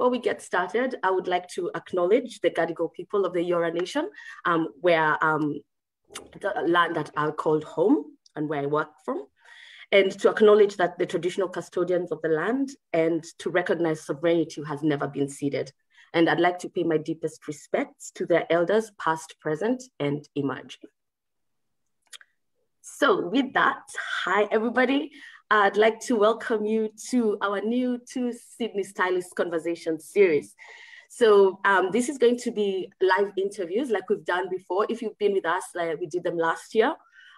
before we get started, I would like to acknowledge the Gadigal people of the Eora Nation, where the land that I called home and where I work from, and to acknowledge that the traditional custodians of the land and to recognize sovereignty has never been ceded. And I'd like to pay my deepest respects to their elders, past, present, and emerging. So with that, hi everybody. I'd like to welcome you to our new 2SydneyStylists conversation series. So this is going to be live interviews like we've done before. If you've been with us, like we did them last year.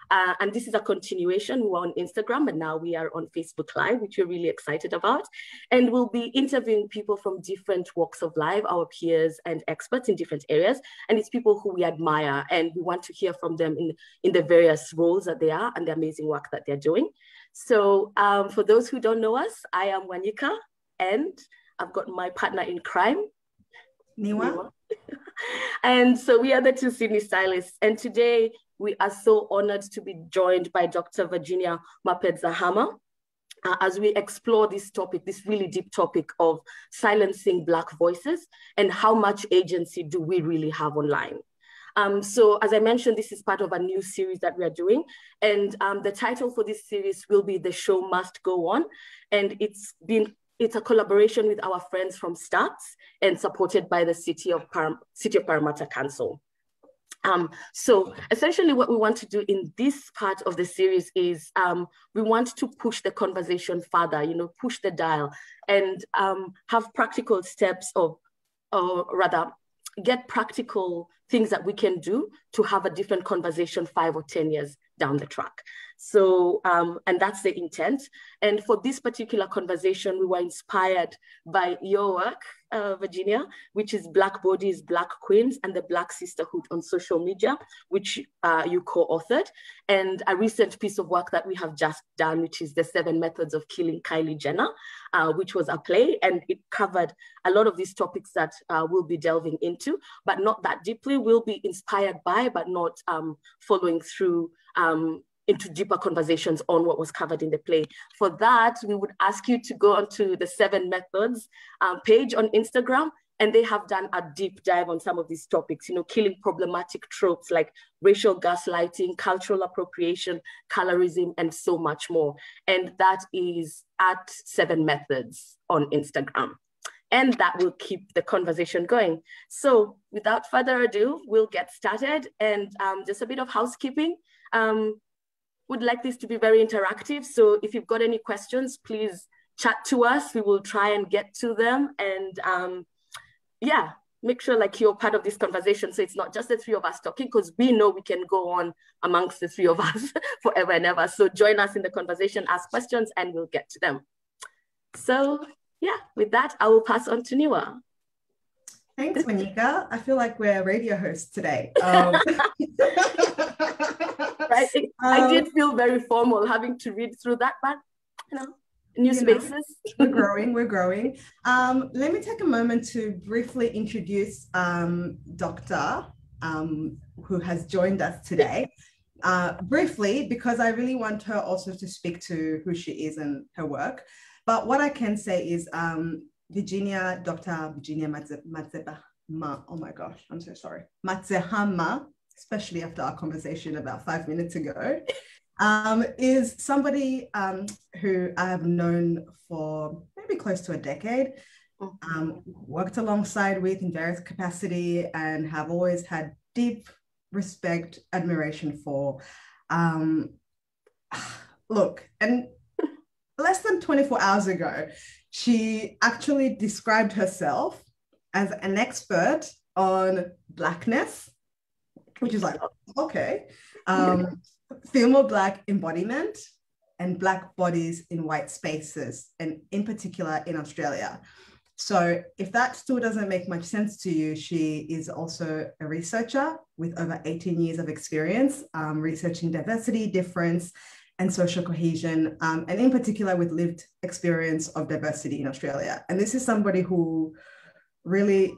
And this is a continuation. We were on Instagram, and now we are on Facebook Live, which we're really excited about. And we'll be interviewing people from different walks of life, our peers and experts in different areas. And it's people who we admire, and we want to hear from them in the various roles that they are and the amazing work that they're doing. So for those who don't know us, I am Wanyika, and I've got my partner in crime, Niwa. And so we are the 2SydneyStylists. And today we are so honored to be joined by Dr. Virginia Mapedzahama as we explore this topic, this really deep topic of silencing Black voices and how much agency do we really have online. So as I mentioned, this is part of a new series that we are doing. And the title for this series will be The Show Must Go On. And it's a collaboration with our friends from Stats and supported by the City of Parramatta Council. So essentially what we want to do in this part of the series is we want to push the conversation further, push the dial and have practical steps or rather get practical things that we can do to have a different conversation 5 or 10 years down the track. So, and that's the intent. And for this particular conversation, we were inspired by your work, Virginia, which is Black Bodies, Black Queens, and the Black Sisterhood on social media, which you co-authored, and a recent piece of work that we have just done, which is The 7 Methods of Killing Kylie Jenner, which was a play, and it covered a lot of these topics that we'll be delving into, but not that deeply. We'll be inspired by, but not following through into deeper conversations on what was covered in the play. For that, we would ask you to go onto the 7 Methods page on Instagram, and they have done a deep dive on some of these topics, killing problematic tropes like racial gaslighting, cultural appropriation, colorism, and so much more. And that is at 7 Methods on Instagram. And that will keep the conversation going. So without further ado, we'll get started. And just a bit of housekeeping. Would like this to be very interactive. So if you've got any questions, please chat to us. We will try and get to them. And yeah, make sure like you're part of this conversation. So it's not just the 3 of us talking, because we know we can go on amongst the 3 of us forever and ever. So join us in the conversation, ask questions, and we'll get to them. So yeah, with that, I will pass on to Niwa. Thanks, Monica. I feel like we're radio hosts today. Right? I did feel very formal having to read through that, but new spaces. We're growing. Let me take a moment to briefly introduce Dr. Who has joined us today. Briefly, because I really want her also to speak to who she is and her work. But what I can say is Dr. Virginia Mapedzahama, oh my gosh, I'm so sorry. Mapedzahama, especially after our conversation about 5 minutes ago, is somebody who I have known for maybe close to a decade, worked alongside with in various capacity, and have always had deep respect, admiration for. Look, and less than 24 hours ago, she actually described herself as an expert on blackness, which is like, okay, female Black embodiment and Black bodies in white spaces, and in particular in Australia. So if that still doesn't make much sense to you, she is also a researcher with over 18 years of experience researching diversity, difference, and social cohesion, and in particular with lived experience of diversity in Australia. And this is somebody who really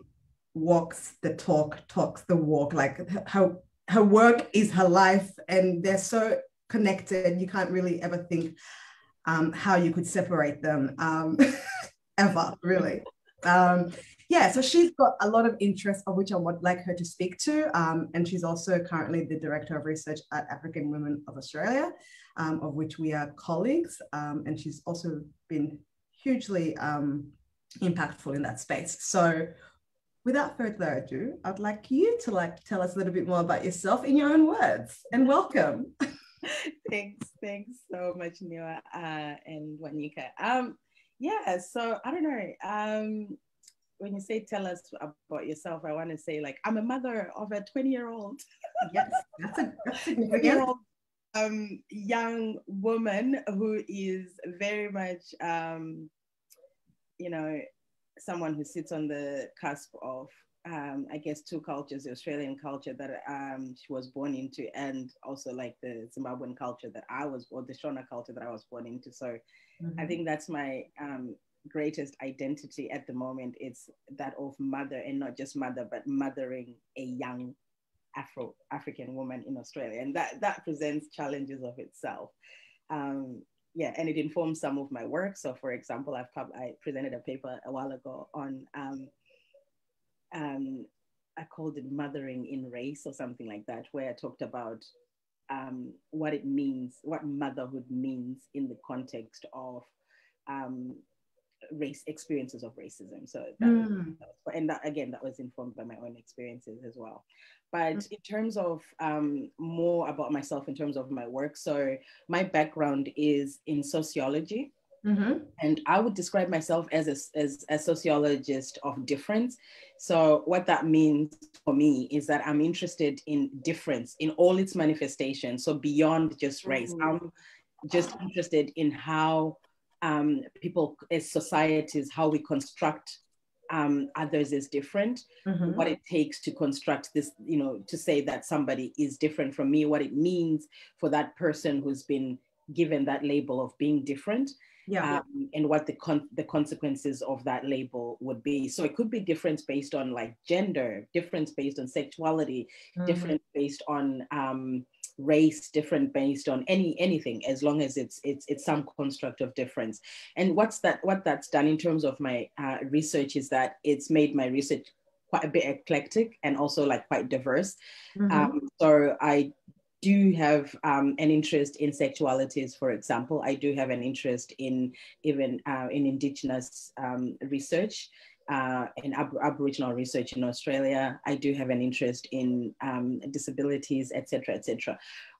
walks the talk, talks the walk, like her work is her life, and they're so connected, you can't really ever think how you could separate them, ever, really. Yeah, so she's got a lot of interests of which I would like her to speak to. And she's also currently the Director of Research at African Women of Australia, of which we are colleagues. And she's also been hugely impactful in that space. So without further ado, I'd like you to tell us a little bit more about yourself in your own words, and welcome. Thanks so much, Niwa and Wanika. Yeah, so I don't know. When you say tell us about yourself, I want to say like I'm a mother of a 20-year-old. Yes, that's significant. Young woman who is very much, you know, someone who sits on the cusp of, I guess, two cultures: the Australian culture that she was born into, and also like the Zimbabwean culture that I was, or the Shona culture that I was born into. So I think that's my greatest identity at the moment. It's that of mother, and not just mother, but mothering a young African woman in Australia. And that presents challenges of itself. Yeah, and it informs some of my work. So for example, I presented a paper a while ago on, I called it Mothering in Race or something like that, where I talked about what it means, what motherhood means in the context of race, experiences of racism. So that was informed by my own experiences as well. But in terms of more about myself, in terms of my work, so my background is in sociology. And I would describe myself as a sociologist of difference. So what that means for me is that I'm interested in difference in all its manifestations. So beyond just race, I'm just interested in how people as societies, how we construct others as different, what it takes to construct this, to say that somebody is different from me, what it means for that person who's been given that label of being different. And what the consequences of that label would be. So it could be difference based on like gender, difference based on sexuality, difference based on race, different based on anything, as long as it's some construct of difference. And what that's done in terms of my research is that it's made my research quite a bit eclectic and also like quite diverse. So I do have an interest in sexualities, for example. I do have an interest in even in Indigenous research, in Aboriginal research in Australia. I do have an interest in disabilities, etc., etc.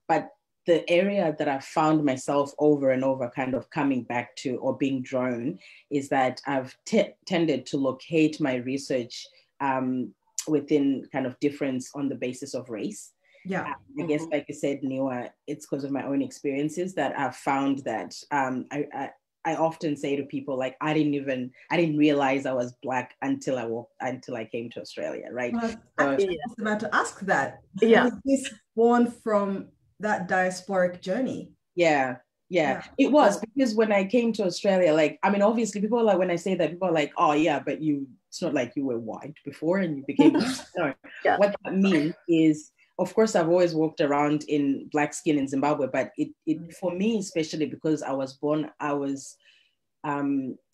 But the area that I've found myself over and over kind of coming back to or being drawn is that I've tended to locate my research within kind of difference on the basis of race. I guess, like you said, Niwa, it's because of my own experiences that I've found that I often say to people, like, I didn't realize I was Black until I came to Australia, right? I was about to ask that. Yeah. Was this born from that diasporic journey? Yeah, it was, because when I came to Australia, like, I mean, obviously people are like, when I say that, people are like, oh yeah, but it's not like you were white before and you became no. What that means is, of course, I've always walked around in Black skin in Zimbabwe, but it for me, especially because I was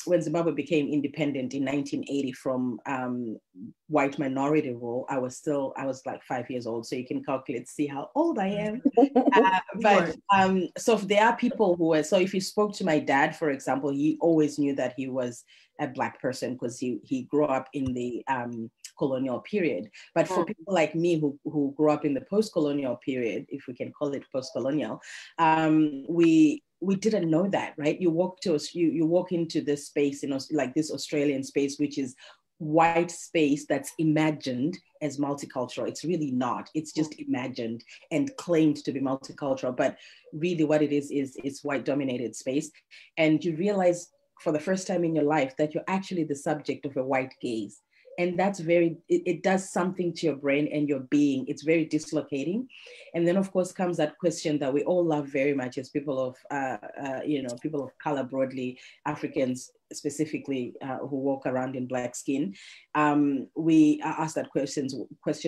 when Zimbabwe became independent in 1980 from white minority rule, I was like 5 years old. So you can calculate, see how old I am. So if there are people who so if you spoke to my dad, for example, he always knew that he was a Black person because he grew up in the colonial period. But for people like me who grew up in the post-colonial period, if we can call it post-colonial, we didn't know that, right? You walk into this space, like this Australian space, which is white space that's imagined as multicultural. It's really not. It's just imagined and claimed to be multicultural, but really what it is it's white dominated space. And you realize for the first time in your life that you're actually the subject of a white gaze. And that's it does something to your brain and your being. It's very dislocating. And then of course comes that question that we all love very much as people of, people of color broadly, Africans, specifically who walk around in black skin, we ask that question,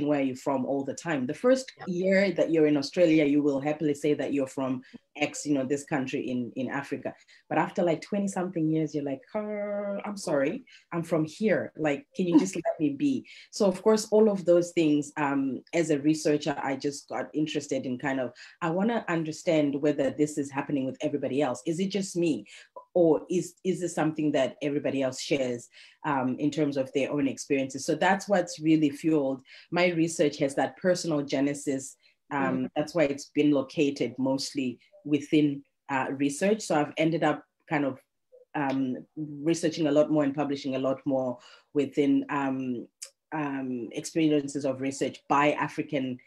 where are you from, all the time. The first year that you're in Australia, you will happily say that you're from X, this country in Africa. But after like 20 something years, you're like, I'm sorry, I'm from here. Like, can you just let me be? So of course, all of those things, as a researcher, I just got interested in I want to understand whether this is happening with everybody else. Is it just me? Or is this something that everybody else shares in terms of their own experiences? So that's what's really fueled my research, has that personal genesis. That's why it's been located mostly within research. So I've ended up researching a lot more and publishing a lot more within experiences of research by African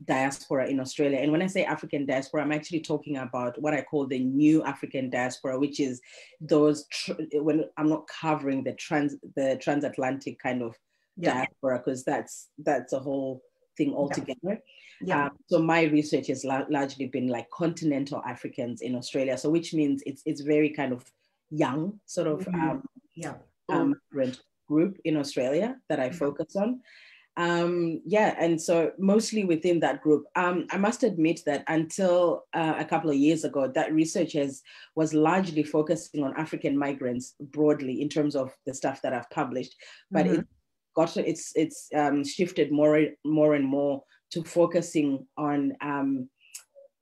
diaspora in Australia. And when I say African diaspora, I'm actually talking about what I call the new African diaspora, which is those, when I'm not covering the transatlantic kind of diaspora, because that's a whole thing altogether. So my research has largely been like continental Africans in Australia. So which means it's very kind of young sort of migrant group in Australia that I focus on. And so mostly within that group, I must admit that until a couple of years ago, that research was largely focusing on African migrants broadly in terms of the stuff that I've published, but it's shifted more and more to focusing on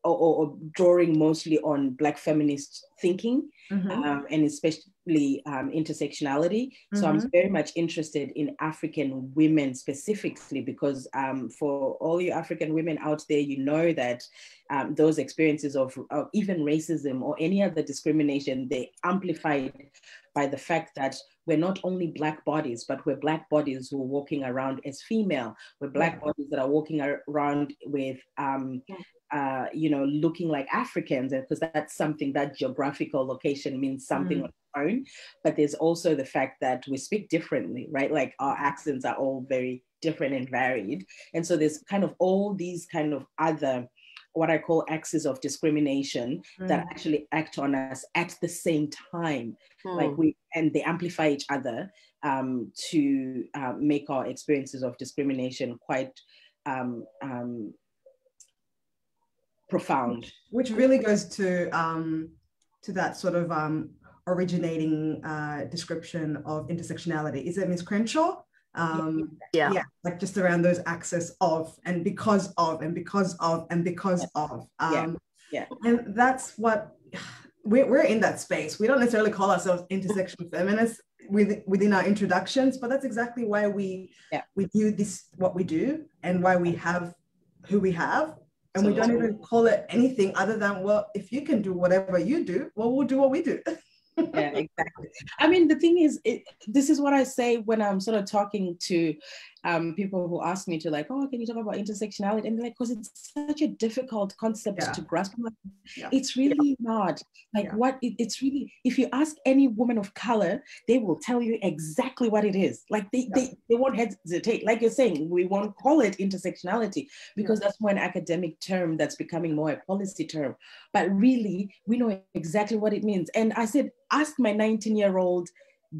or drawing mostly on Black feminist thinking, and especially intersectionality. So I'm very much interested in African women specifically, because for all you African women out there, you know that those experiences of even racism or any other discrimination, they amplified by the fact that we're not only Black bodies, but we're Black bodies who are walking around as female. We're Black bodies that are walking around with looking like Africans, because that's something, that geographical location means something on its own. But there's also the fact that we speak differently, right? Like our accents are all very different and varied. And so there's kind of all these kind of other, what I call axes of discrimination that actually act on us at the same time. And they amplify each other to make our experiences of discrimination quite profound. Which really goes to that sort of originating description of intersectionality. Is it Ms. Crenshaw? Like just around those axes of, and because of, and because of, and because of. And that's what, we're in that space. We don't necessarily call ourselves intersection feminists within our introductions, but that's exactly why we do this, what we do, and why we have who we have. And we don't even call it anything other than, well, if you can do whatever you do, well, we'll do what we do. Yeah, exactly. I mean, the thing is, this is what I say when I'm sort of talking to people who ask me to, like, oh, can you talk about intersectionality? And they're like, because it's such a difficult concept to grasp. Like, it's really not. Like it's really, if you ask any woman of color, they will tell you exactly what it is. Like they won't hesitate. Like you're saying, we won't call it intersectionality because that's more an academic term that's becoming more a policy term. But really, we know exactly what it means. And I said, ask my 19-year-old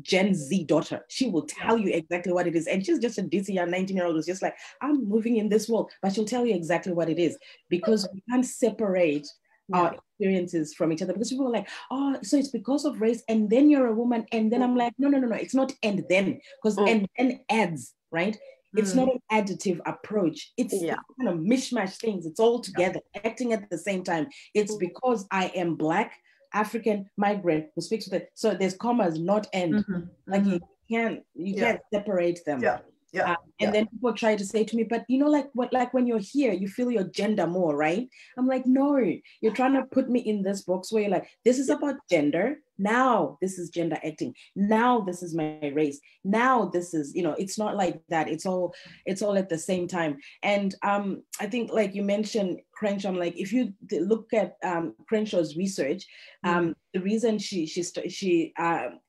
Gen Z daughter. She will tell you exactly what it is. And she's just a DC young 19-year-old who's just like, I'm moving in this world, but she'll tell you exactly what it is, because we can't separate our experiences from each other, because people are like, oh, so it's because of race and then you're a woman. And then I'm like, no, it's not and then, because and then adds, right? It's not an additive approach. It's kind of mishmash things. It's all together, acting at the same time. It's because I am Black, African, migrant who speaks with it. So there's commas, not end. Like you can't separate them. And then people try to say to me, but you know, like when you're here, you feel your gender more, right? I'm like, no, you're trying to put me in this box where you're like, this is about gender. Now this is gender acting. Now this is my race. Now this is, it's not like that. It's all at the same time. And I think, like you mentioned, Crenshaw, I'm like, if you look at Crenshaw's research, the reason she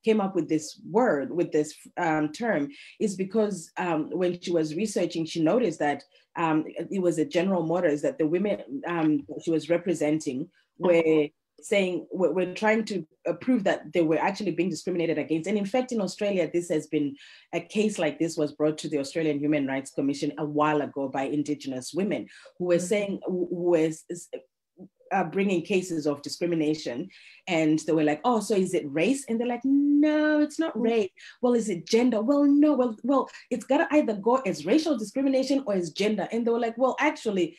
came up with this word, with this term, is because when she was researching, she noticed that it was a general model, is that the women she was representing were saying we're trying to prove that they were actually being discriminated against. And in fact, in Australia, this has been a case like this was brought to the Australian Human Rights Commission a while ago by Indigenous women who were saying, who was bringing cases of discrimination, and they were like, oh, so is it race? And they're like, no, it's not race. Well, is it gender? Well, no, well, it's gotta either go as racial discrimination or as gender. And they were like, well, actually,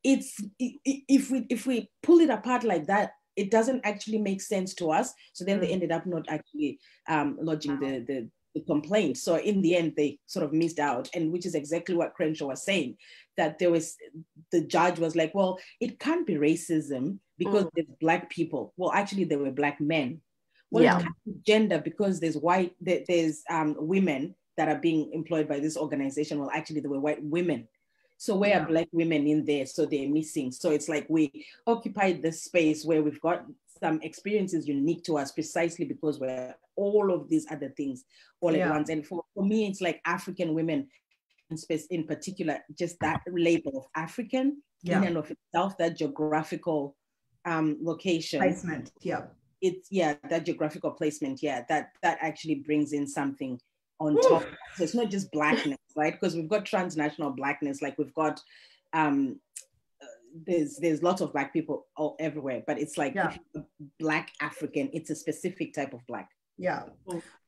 it's if we pull it apart like that, it doesn't actually make sense to us. So then they ended up not actually lodging the complaint. So in the end, they sort of missed out, and which is exactly what Crenshaw was saying, that the judge was like, well, it can't be racism because there's Black people. Well, actually, there were Black men. Well, it can't be gender because there's women that are being employed by this organization. Well, actually, there were white women. So where are Black women in there? So they're missing. So it's like we occupied the space where we've got some experiences unique to us precisely because we're all of these other things all at once. And for me, it's like African women in particular, just that label of African in and of itself, that geographical location. Placement, that geographical placement, that actually brings in something on top. So it's not just Blackness, right? Because we've got transnational Blackness, like we've got there's lots of Black people all everywhere, but it's like if you're Black African, it's a specific type of Black.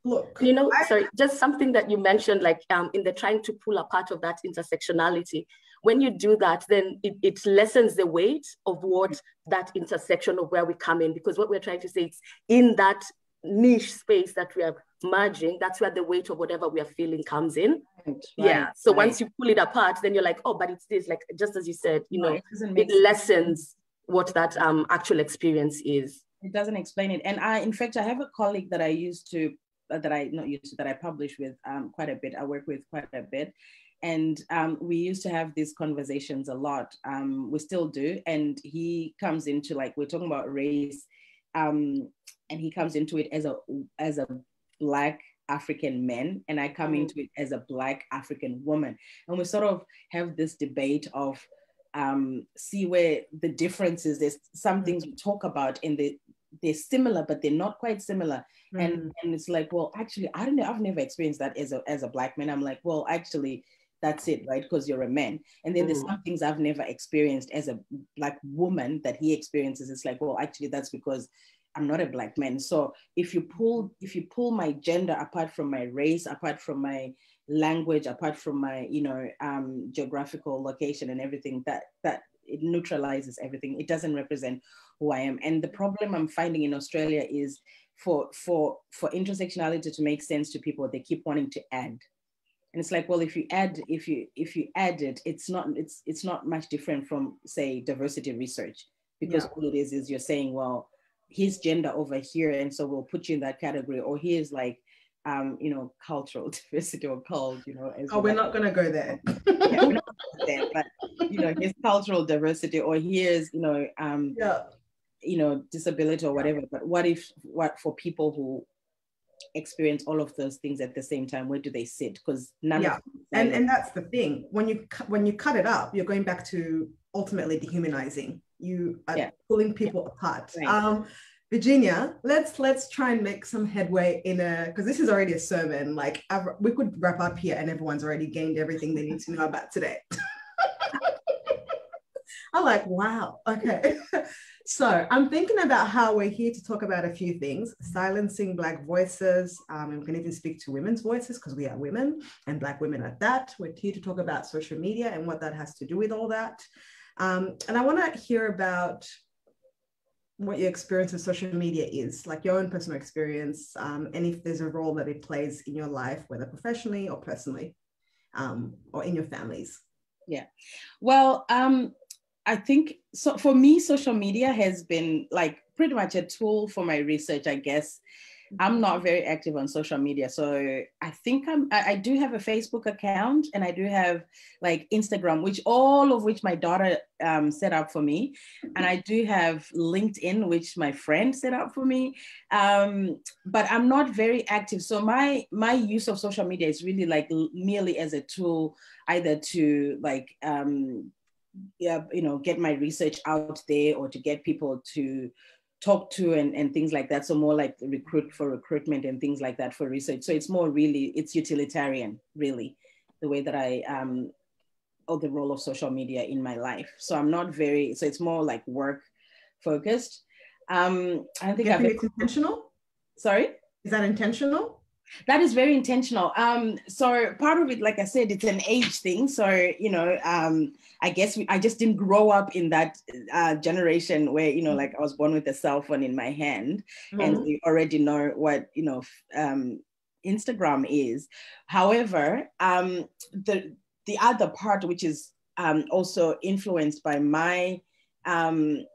Look, sorry, just something that you mentioned, like in the trying to pull apart of that intersectionality. When you do that, then it lessens the weight of what that intersection of where we come in, because what we're trying to say is in that niche space that we are merging, that's where the weight of whatever we are feeling comes in. So once you pull it apart, then you're like, oh, but it's this, like just as you said, it lessens what that actual experience is. It doesn't explain it. And in fact, I have a colleague that I publish with quite a bit. I work with quite a bit. And we used to have these conversations a lot. We still do. And he comes into, like, we're talking about race, and he comes into it as a Black African man, and I come into it as a Black African woman. And we sort of have this debate of see where the difference is. There's some things we talk about and they're similar, but they're not quite similar. And it's like, well, actually, I don't know, I've never experienced that as a Black man. I'm like, well, actually, that's it, right? Because you're a man. And then there's some things I've never experienced as a Black woman that he experiences. It's like, well, actually, that's because I'm not a Black man. So if you pull my gender apart from my race, apart from my language, apart from my geographical location and everything, that it neutralizes everything. It doesn't represent who I am. And the problem I'm finding in Australia is for intersectionality to make sense to people, they keep wanting to add. And it's like, well, if you add it, it's not much different from, say, diversity research, because all it is you're saying, well, here's gender over here, and so we'll put you in that category, or here's like cultural diversity or cult, we're not going to go there. We're not going to go there, but here's cultural diversity, or here's disability or whatever. But what for people who experience all of those things at the same time, where do they sit? Because none of them, and that's the thing, when you cut it up, you're going back to ultimately dehumanizing. You are pulling people apart. Right. Virginia, let's try and make some headway because this is already a sermon. Like we could wrap up here and everyone's already gained everything they need to know about today. I'm like, wow, okay. So I'm thinking about how we're here to talk about a few things: silencing Black voices. And we can even speak to women's voices because we are women, and Black women at that. We're here to talk about social media and what that has to do with all that. And I want to hear about what your experience with social media is, like your own personal experience, and if there's a role that it plays in your life, whether professionally or personally, or in your families. Yeah, well, I think so. For me, social media has been like pretty much a tool for my research, I guess. I'm not very active on social media. So I think I do have a Facebook account, and I do have like Instagram, all of which my daughter set up for me. And I do have LinkedIn, which my friend set up for me. But I'm not very active. So my use of social media is really like merely as a tool, either to like, get my research out there, or to get people to talk to and things like that. So more like recruitment and things like that for research. So it's more really, it's utilitarian, really, the way that I, or the role of social media in my life. So I'm not very, so it's more like work focused. I think it's intentional. Sorry? Is that intentional? That is very intentional. So part of it, like I said, it's an age thing. So, I guess I just didn't grow up in that generation where, like I was born with a cell phone in my hand, and you already know what, Instagram is. However, the other part, which is also influenced by my kind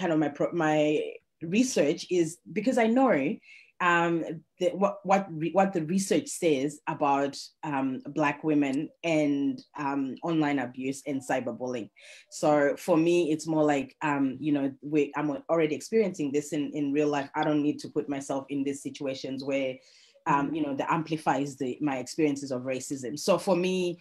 of my research, is because I know what the research says about Black women and online abuse and cyberbullying. So for me, it's more like, I'm already experiencing this in real life. I don't need to put myself in these situations where, that amplifies my experiences of racism. So for me,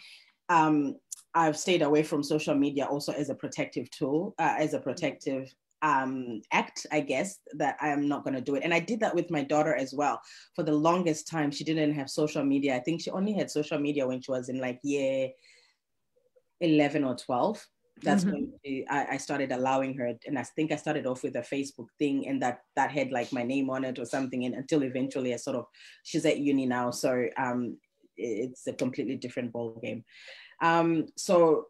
I've stayed away from social media also as a protective tool, as a protective act, I guess, that I am not going to do it. And I did that with my daughter as well. For the longest time, she didn't have social media. I think she only had social media when she was in like year 11 or 12. That's when I started allowing her. And I think I started off with a Facebook thing, and that had like my name on it or something. And until eventually she's at uni now. So it's a completely different ball game. So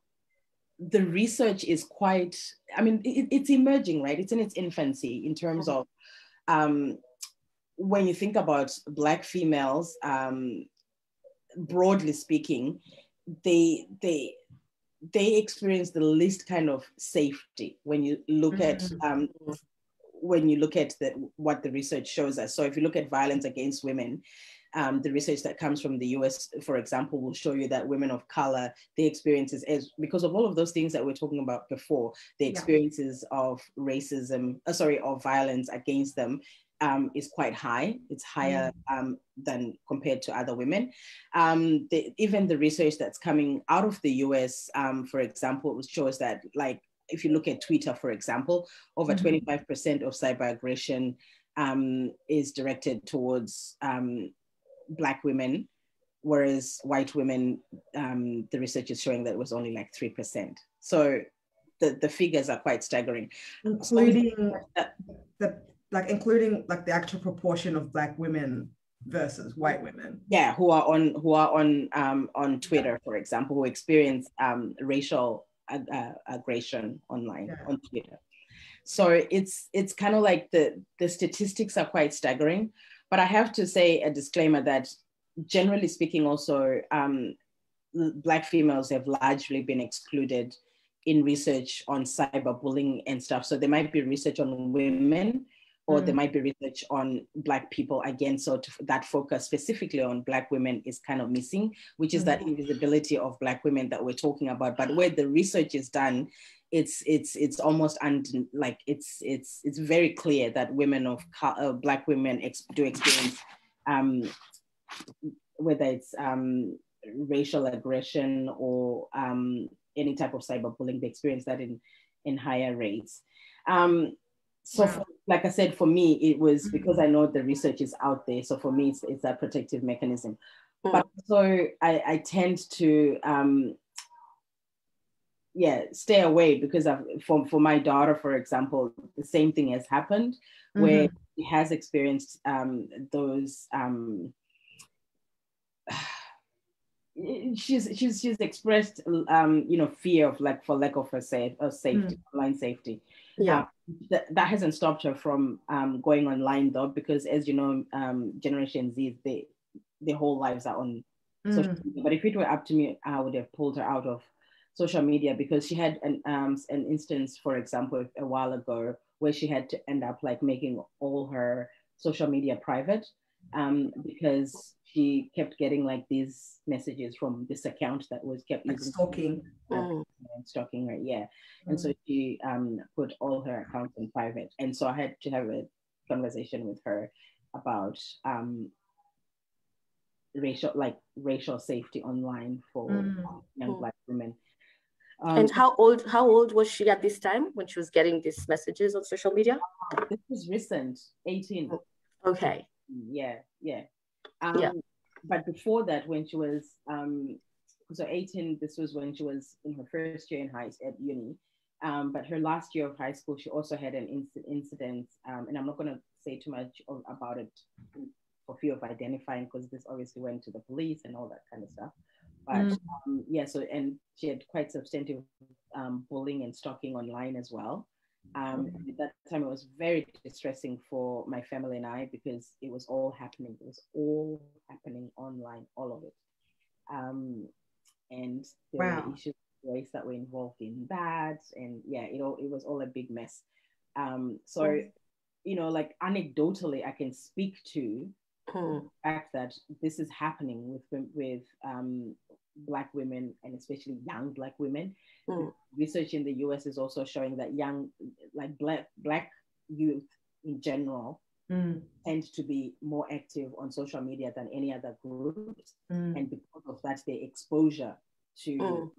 the research is quite, it's emerging, right? It's in its infancy in terms of when you think about Black females, broadly speaking, they experience the least kind of safety when you look at what the research shows us. So if you look at violence against women, the research that comes from the US, for example, will show you that women of color, their experiences, because of all of those things that we're talking about before, the experiences of racism, of violence against them is quite high. It's higher than compared to other women. Even the research that's coming out of the US, for example, shows that, like, if you look at Twitter, for example, over 25% of cyber aggression is directed towards Black women, whereas white women, the research is showing that it was only like 3%. So the figures are quite staggering. Including the actual proportion of Black women versus white women. Yeah, who are on Twitter, for example, who experience racial aggression online on Twitter. So it's kind of like the statistics are quite staggering. But I have to say a disclaimer that, generally speaking, also Black females have largely been excluded in research on cyberbullying and stuff. So there might be research on women, or there might be research on Black people again. So that focus specifically on Black women is kind of missing, which is that invisibility of Black women that we're talking about. But where the research is done, it's almost it's very clear that women of Black women do experience whether it's racial aggression or any type of cyberbullying, they experience that in higher rates. Like I said, for me, it was because I know the research is out there. So for me, it's a protective mechanism. But so I tend to stay away, because for my daughter, for example, the same thing has happened where she has experienced those she's expressed fear of, like, for lack of safety, online safety. That hasn't stopped her from going online, though, because, as you know, Generation Z, their whole lives are on social media. But if it were up to me, I would have pulled her out of social media, because she had an instance, for example, a while ago, where she had to end up like making all her social media private, because she kept getting like these messages from this account that was kept using stalking her, and so she put all her accounts in private. And so I had to have a conversation with her about racial safety online for young Black women. And how old was she at this time when she was getting these messages on social media? This was recent, 18. Okay. Yeah. Yeah. But before that, when she was so 18, this was when she was in her first year at uni. But her last year of high school, she also had an incident, and I'm not going to say too much about it for fear of identifying, because this obviously went to the police and all that kind of stuff. But and she had quite substantive bullying and stalking online as well. At that time, it was very distressing for my family and I, because it was all happening. It was all happening online, all of it. And there were issues of race that were involved in that, and it was all a big mess. So like anecdotally, I can speak to the fact that this is happening with Black women, and especially young Black women. Research in the US is also showing that young, like Black youth in general, tend to be more active on social media than any other groups, and because of that, their exposure to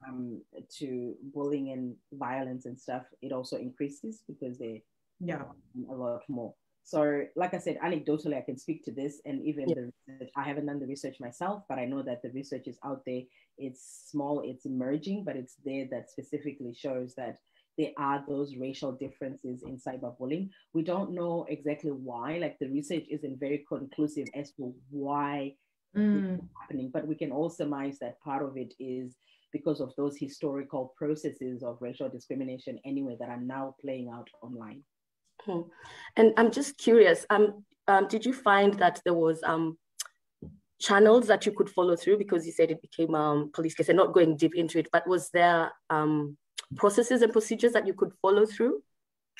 bullying and violence and stuff, it also increases, because they a lot more. So, like I said, anecdotally, I can speak to this, and even the research, I haven't done the research myself, but I know that the research is out there. It's small, it's emerging, but it's there, that specifically shows that there are those racial differences in cyberbullying. We don't know exactly why, like the research isn't very conclusive as to why it's happening, but we can all surmise that part of it is because of those historical processes of racial discrimination anyway that are now playing out online. And I'm just curious, did you find that there was channels that you could follow through, because you said it became a police case, and not going deep into it, but was there processes and procedures that you could follow through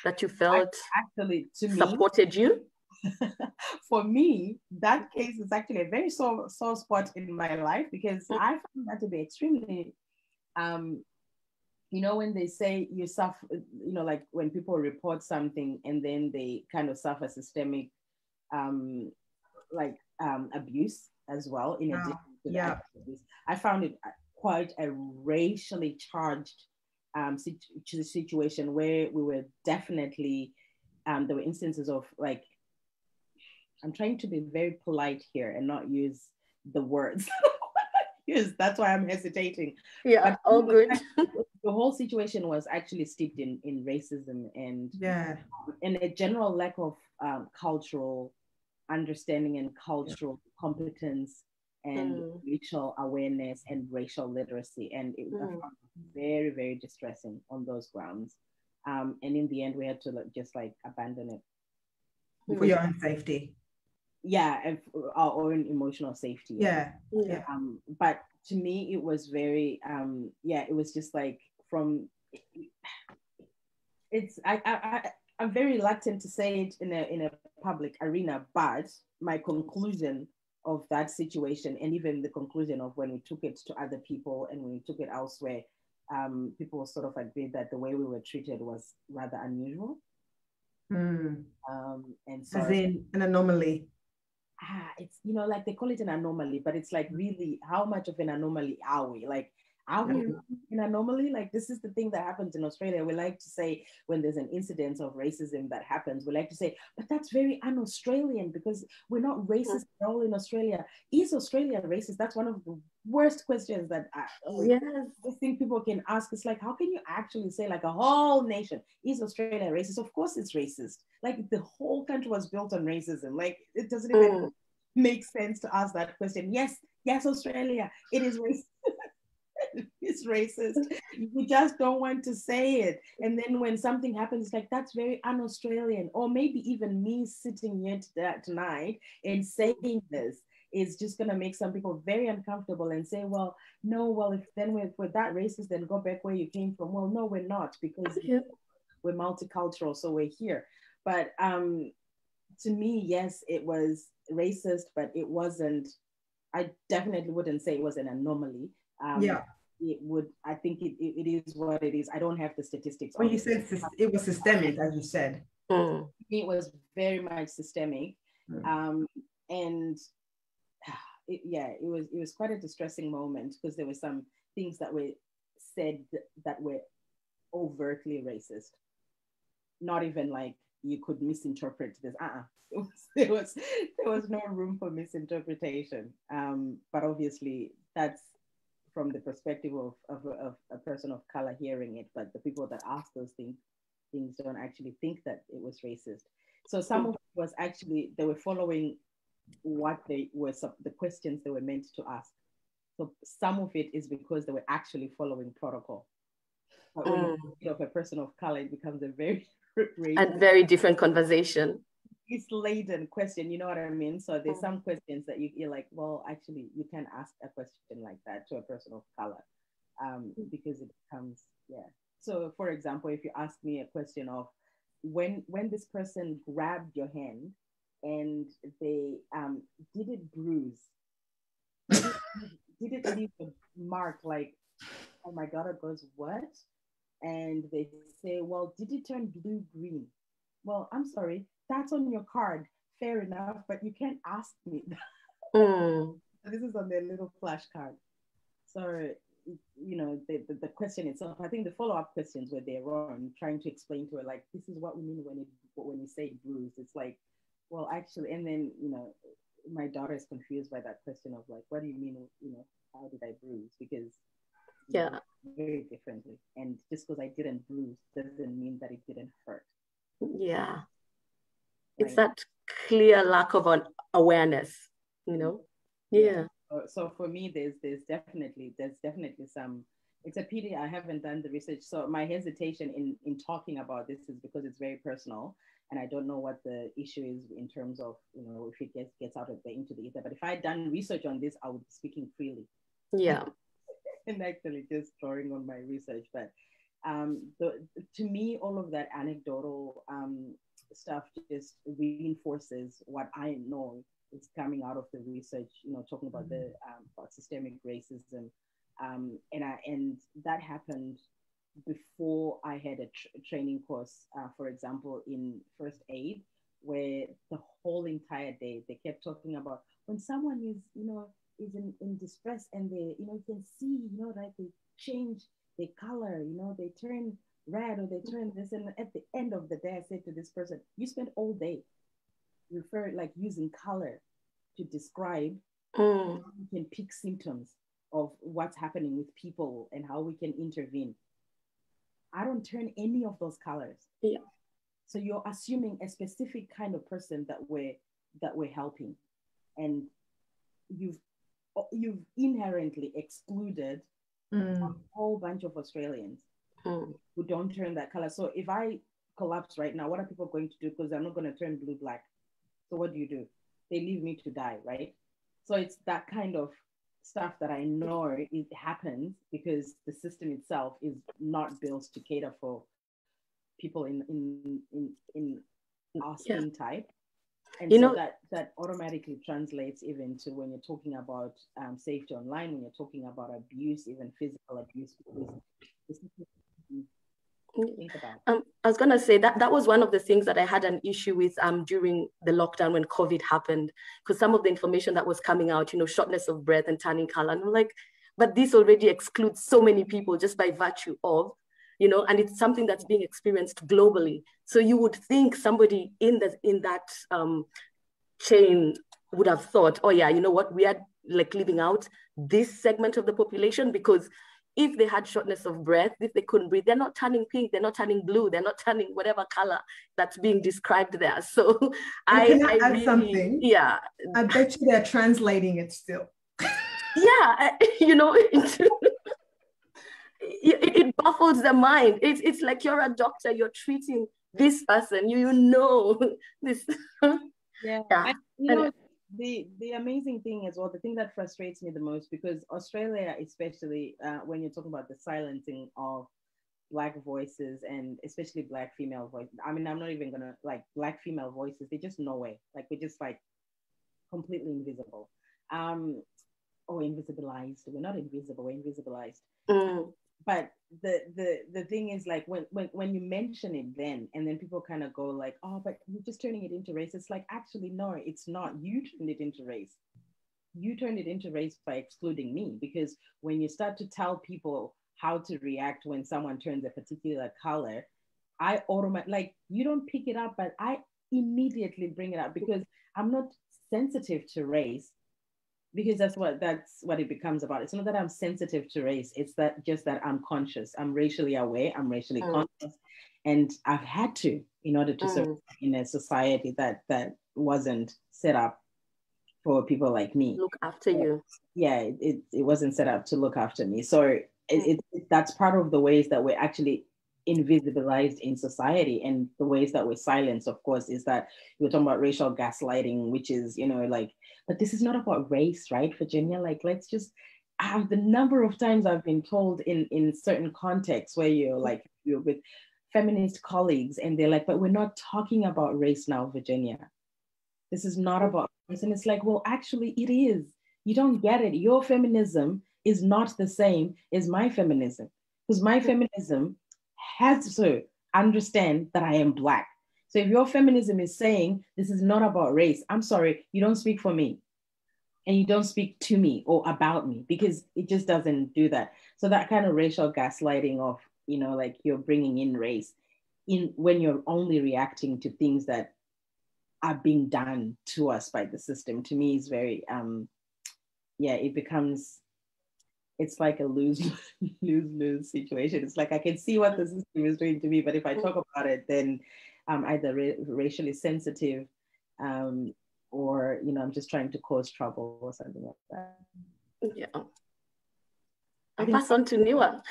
that you felt actually supported you? For me, that case is actually a very sore spot in my life, because I found that to be extremely when they say you suffer, like when people report something and then they kind of suffer systemic abuse as well, in addition to that abuse. I found it quite a racially charged situation, where we were definitely, there were instances of, like, I'm trying to be very polite here and not use the words. Yes, that's why I'm hesitating. Yeah, all good. The whole situation was actually steeped in racism and a general lack of cultural understanding and cultural competence and racial awareness and racial literacy. And it was very, very distressing on those grounds. And in the end, we had to just abandon it. For your own safety. Yeah, and our own emotional safety. But to me, it was very it was just like I'm very reluctant to say it in a public arena, but my conclusion of that situation, and even the conclusion of when we took it to other people and when we took it elsewhere, people sort of agreed that the way we were treated was rather unusual. And so, as in an anomaly. It's like they call it an anomaly, but it's like, really, how much of an anomaly are we? Like, are we an anomaly? Like, this is the thing that happens in Australia. We like to say, when there's an incident of racism that happens, we like to say, but that's very un-Australian, because we're not racist at all in Australia. Is Australia racist? That's one of the worst questions that I think people can ask. It's like, how can you actually say, like, a whole nation, is Australia racist? Of course it's racist. Like, the whole country was built on racism. Like, it doesn't even make sense to ask that question. Yes, Australia, it is racist. It's racist. We just don't want to say it. And then when something happens, it's like, that's very un-Australian. Or maybe even me sitting here tonight and saying this is just going to make some people very uncomfortable and say, well, no, well, if we're that racist, then go back where you came from. Well, no, we're not, because we're multicultural, so we're here. But to me, yes, it was racist, but it wasn't, I definitely wouldn't say it was an anomaly. It would, I think it is what it is. I don't have the statistics. Well, you said it was systemic, as you said. It was very much systemic. And it was quite a distressing moment, because there were some things that were said that were overtly racist. Not even like you could misinterpret this. There was no room for misinterpretation. But obviously that's from the perspective of a person of color hearing it, but the people that ask those things don't actually think that it was racist. So some of it was actually, they were following what they were, the questions they were meant to ask. So some of it is because they were actually following protocol. But when you think of a person of color, it becomes a very very different conversation. It's laden question, you know what I mean? So there's some questions that you're like, well, actually, you can ask a question like that to a person of color, because it becomes, yeah. So for example, if you ask me a question of when this person grabbed your hand and they did it bruise, did it leave a mark, like, oh my God, it goes, what? And they say, well, did it turn blue green? Well, I'm sorry, that's on your card. Fair enough, but you can't ask me that. This is on their little flashcard. So, you know, the question itself, I think the follow-up questions were there wrong, trying to explain to her, like, this is what we mean when you say bruise. It's like, well, actually, and then, you know, my daughter is confused by that question of like, what do you mean, you know, how did I bruise? Because yeah, very differently. And just because I didn't bruise doesn't mean that it didn't hurt. Yeah. Right? It's that clear lack of an awareness, you know? Yeah. So for me, there's definitely some, it's a pity I haven't done the research. So my hesitation in talking about this is because it's very personal. And I don't know what the issue is in terms of, you know, if it gets out of into the ether. But if I had done research on this, I would be speaking freely. Yeah. And actually just drawing on my research. But to me, all of that anecdotal stuff just reinforces what I know is coming out of the research, you know, talking about the about systemic racism. And that happened before I had a training course, for example, in first aid, where the whole entire day they kept talking about when someone is, you know, is in distress and they, you know, you can see, you know, right, they change their color, you know, they turn red or they turn this. And at the end of the day, I said to this person, you spent all day using color to describe how we can pick symptoms of what's happening with people and how we can intervene. I don't turn any of those colors. Yeah. So you're assuming a specific kind of person that we're helping, and you've inherently excluded a whole bunch of Australians who don't turn that color. So if I collapse right now, what are people going to do? Because I'm not going to turn blue black. So what do? They leave me to die, right? So it's that kind of stuff that I know it happens because the system itself is not built to cater for people in our skin type. And you so that automatically translates even to when you're talking about safety online, when you're talking about abuse, even physical abuse. Think about. I was gonna say that was one of the things that I had an issue with during the lockdown when COVID happened, because some of the information that was coming out, you know, shortness of breath and tanning color, and I'm like, but this already excludes so many people just by virtue of, you know, and it's something that's being experienced globally. So you would think somebody in that chain would have thought, oh yeah, you know what, we are like leaving out this segment of the population, because if they had shortness of breath, if they couldn't breathe, they're not turning pink, they're not turning blue, they're not turning whatever color that's being described there. So I add really, something. Yeah. I bet you they're translating it still. Yeah, you know, it baffles the mind. It's like you're a doctor, you're treating this person, you know this. Yeah. You know, the amazing thing as well, the thing that frustrates me the most, because Australia, especially when you're talking about the silencing of Black voices and especially Black female voices. I mean, I'm not even gonna like Black female voices. They just no way. Like we're just like completely invisible. Or invisibilized. We're not invisible. We're invisibilized. But the thing is, like when you mention it then, and then people kind of go like, oh, but you're just turning it into race. It's like, actually, no, it's not. You turned it into race. You turned it into race by excluding me, because when you start to tell people how to react when someone turns a particular color, I automatically, like, you don't pick it up, but I immediately bring it up because I'm not sensitive to race, because that's what it becomes about. It's not that I'm sensitive to race, it's that just that I'm conscious, I'm racially aware, I'm racially conscious, and I've had to, in order to survive in a society that wasn't set up for people like me. Look after you. Yeah, it wasn't set up to look after me. So that's part of the ways that we're actually invisibilized in society, and the ways that we're silenced, of course, is that you're talking about racial gaslighting, which is, you know, like, but this is not about race, right, Virginia? Like, let's just have the number of times I've been told in certain contexts where you're with feminist colleagues and they're like, but we're not talking about race now, Virginia. This is not about race. And it's like, well, actually it is. You don't get it. Your feminism is not the same as my feminism, because my feminism has to understand that I am Black. So if your feminism is saying this is not about race, I'm sorry, you don't speak for me, and you don't speak to me or about me, because it just doesn't do that. So that kind of racial gaslighting of, you know, like, you're bringing in race in when you're only reacting to things that are being done to us by the system, to me is very it becomes, it's like a lose situation. It's like, I can see what the system is doing to me, but if I talk about it, then I'm either racially sensitive, or, you know, I'm just trying to cause trouble or something like that. Yeah. I'll pass on to Niwa.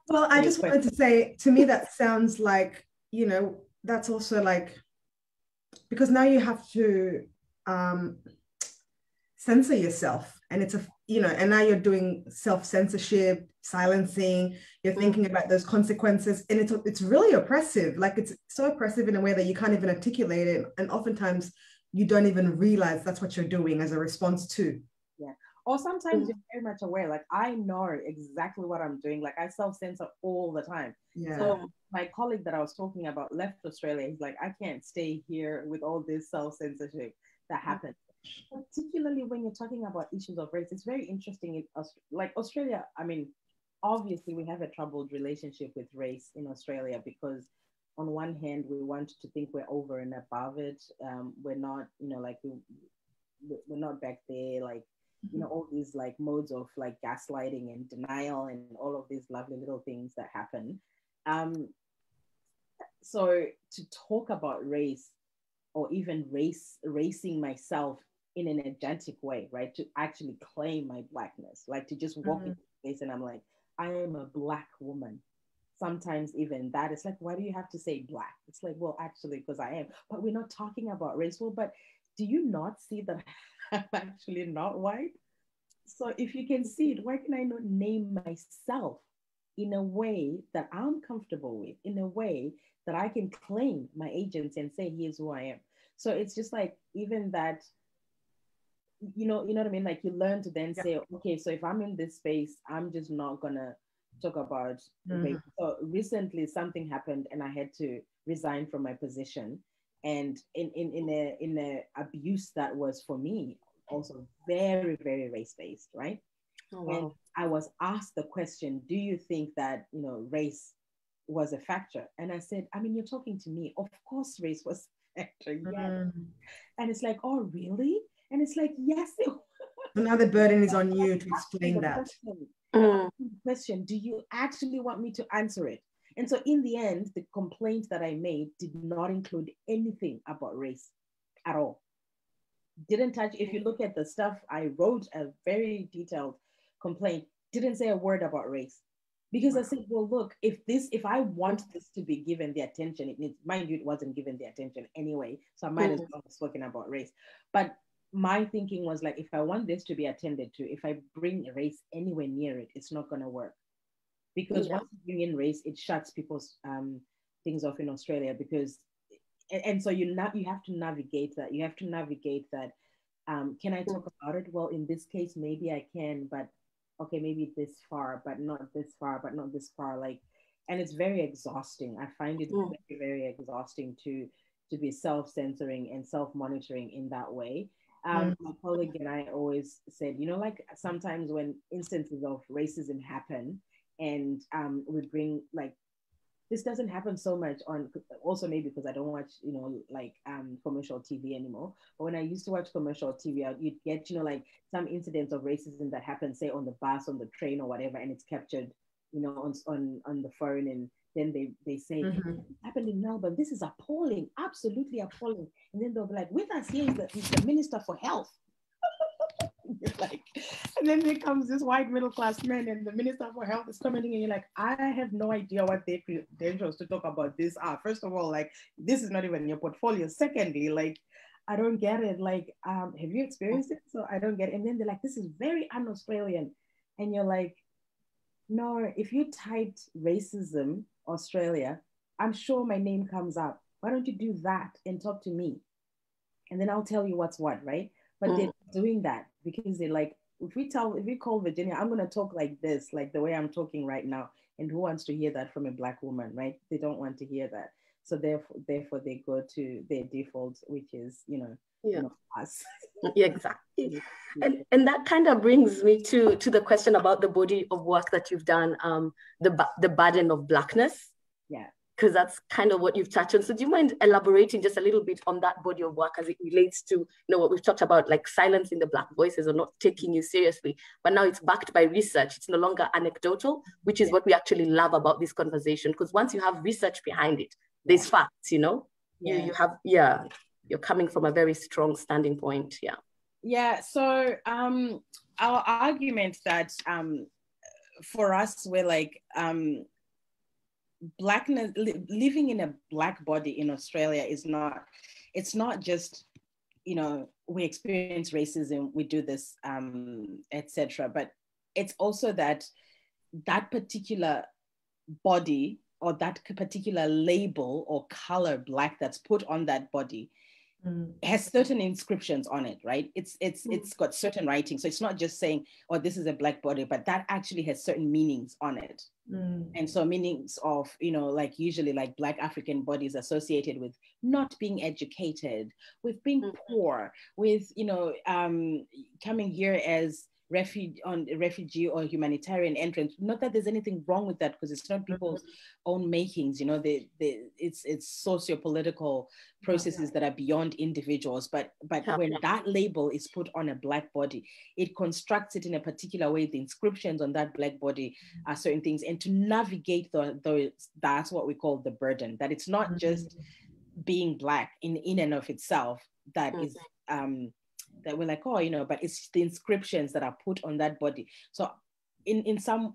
Well, I just wanted to say, to me, that sounds like, you know, that's also like, because now you have to censor yourself, and it's a, you know, and now you're doing self-censorship, silencing, you're thinking about those consequences, and it's really oppressive. Like, it's so oppressive in a way that you can't even articulate it, and oftentimes you don't even realize that's what you're doing as a response to. Yeah. Or sometimes you're very much aware, like, I know exactly what I'm doing. Like, I self-censor all the time. Yeah. So my colleague that I was talking about left Australia. He's like, I can't stay here with all this self-censorship that happens. Particularly when you're talking about issues of race, it's very interesting. Like Australia, I mean, obviously we have a troubled relationship with race in Australia, because on one hand, we want to think we're over and above it. We're not, you know, like, we're not back there, like, you know, all these like modes of like gaslighting and denial and all of these lovely little things that happen. So to talk about race, or even racing myself in an agentic way, right? To actually claim my Blackness, like to just walk into space and I'm like, I am a Black woman. Sometimes even that, it's like, why do you have to say Black? It's like, well, actually, because I am, but we're not talking about race. Well, but do you not see that I'm actually not white? So if you can see it, why can I not name myself in a way that I'm comfortable with, in a way that I can claim my agency and say, here's who I am? So it's just like, even that, you know what I mean? Like, you learn to then say, okay, so if I'm in this space, I'm just not gonna talk about race. So recently something happened and I had to resign from my position, and in a abuse that was, for me, also very, very race-based, right? Oh, wow. And I was asked the question, do you think that, you know, race was a factor? And I said, I mean, you're talking to me, of course race was a factor, yes. And it's like, oh, really? And it's like, yes. So now the burden is on you to explain that. Question, do you actually want me to answer it? And so in the end, the complaint that I made did not include anything about race at all. Didn't touch, if you look at the stuff, I wrote a very detailed complaint, didn't say a word about race. Because I said, well, look, if I want this to be given the attention it needs, mind you, it wasn't given the attention anyway, so I might as well have spoken about race. But my thinking was like, if I want this to be attended to, if I bring race anywhere near it, it's not going to work. Because once you bring in race, it shuts people's things off in Australia. Because, and so you have to navigate that. You have to navigate that. Can I talk about it? Well, in this case, maybe I can, but okay, maybe this far, but not this far, but not this far. Like, and it's very exhausting. I find it very, very exhausting to be self-censoring and self-monitoring in that way. My colleague and I always said, you know, like sometimes when instances of racism happen and would bring like, this doesn't happen so much on, also maybe because I don't watch, you know, like commercial TV anymore. But when I used to watch commercial TV, you'd get, you know, like some incidents of racism that happen, say on the bus, on the train or whatever, and it's captured, you know, on the phone, and then they say, it happened in Melbourne. This is appalling, absolutely appalling. And then they'll be like, with us here is the Minister for Health. Like, and then there comes this white middle class man, and the Minister for Health is commenting, and you're like, I have no idea what their credentials to talk about this are. First of all, like, this is not even in your portfolio. Secondly, like, I don't get it. Like, have you experienced it? So I don't get it. And then they're like, this is very un-Australian. And you're like, no, if you typed racism Australia, I'm sure my name comes up. Why don't you do that and talk to me? And then I'll tell you what's what, right? But they're doing that because they're like, if we call Virginia, I'm going to talk like this, like the way I'm talking right now. And who wants to hear that from a Black woman, right? They don't want to hear that. So therefore they go to their default, which is, you know, us. Yeah, exactly. And that kind of brings me to the question about the body of work that you've done, the burden of Blackness. Yeah. Because that's kind of what you've touched on. So do you mind elaborating just a little bit on that body of work as it relates to, you know, what we've talked about, like silencing the Black voices or not taking you seriously, but now it's backed by research. It's no longer anecdotal, which is what we actually love about this conversation. Because once you have research behind it, there's facts, you know, you have, you're coming from a very strong standing point. Yeah. Yeah. So our argument that for us, we're like, Blackness, living in a Black body in Australia is not, it's not just, you know, we experience racism, we do this, etc. But it's also that particular body or that particular label or color Black that's put on that body has certain inscriptions on it, right? It's got certain writing. So it's not just saying, oh, this is a Black body, but that actually has certain meanings on it. And so meanings of, you know, like usually like Black African bodies associated with not being educated, with being poor, with, you know, coming here as refugee or humanitarian entrance. Not that there's anything wrong with that, because it's not people's own makings, you know, it's socio-political processes that are beyond individuals. But when that label is put on a Black body, it constructs it in a particular way. The inscriptions on that Black body are certain things, and to navigate that's what we call the burden, that it's not just being Black in and of itself that is that we're like, oh, you know, but it's the inscriptions that are put on that body. So in some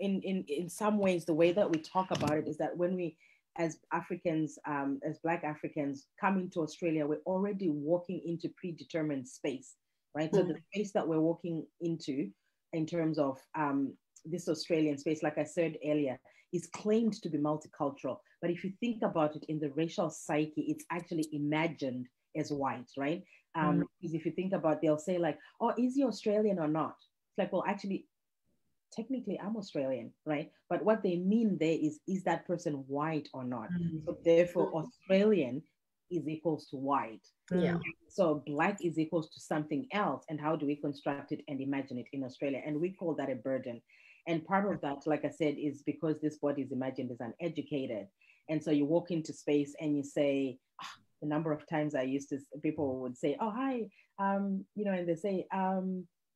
ways, the way that we talk about it is that when we, as Africans, as Black Africans, come into Australia, we're already walking into predetermined space, right? So the space that we're walking into in terms of this Australian space, like I said earlier, is claimed to be multicultural. But if you think about it in the racial psyche, it's actually imagined as white, right? Because if you think about, they'll say like, oh, is he Australian or not? It's like, well, actually, technically I'm Australian, right? But what they mean there is that person white or not? So therefore Australian is equals to white. Yeah. So Black is equals to something else. And how do we construct it and imagine it in Australia? And we call that a burden. And part of that, like I said, is because this body is imagined as uneducated. And so you walk into space and you say, the number of times people would say, oh, hi, you know, and they say,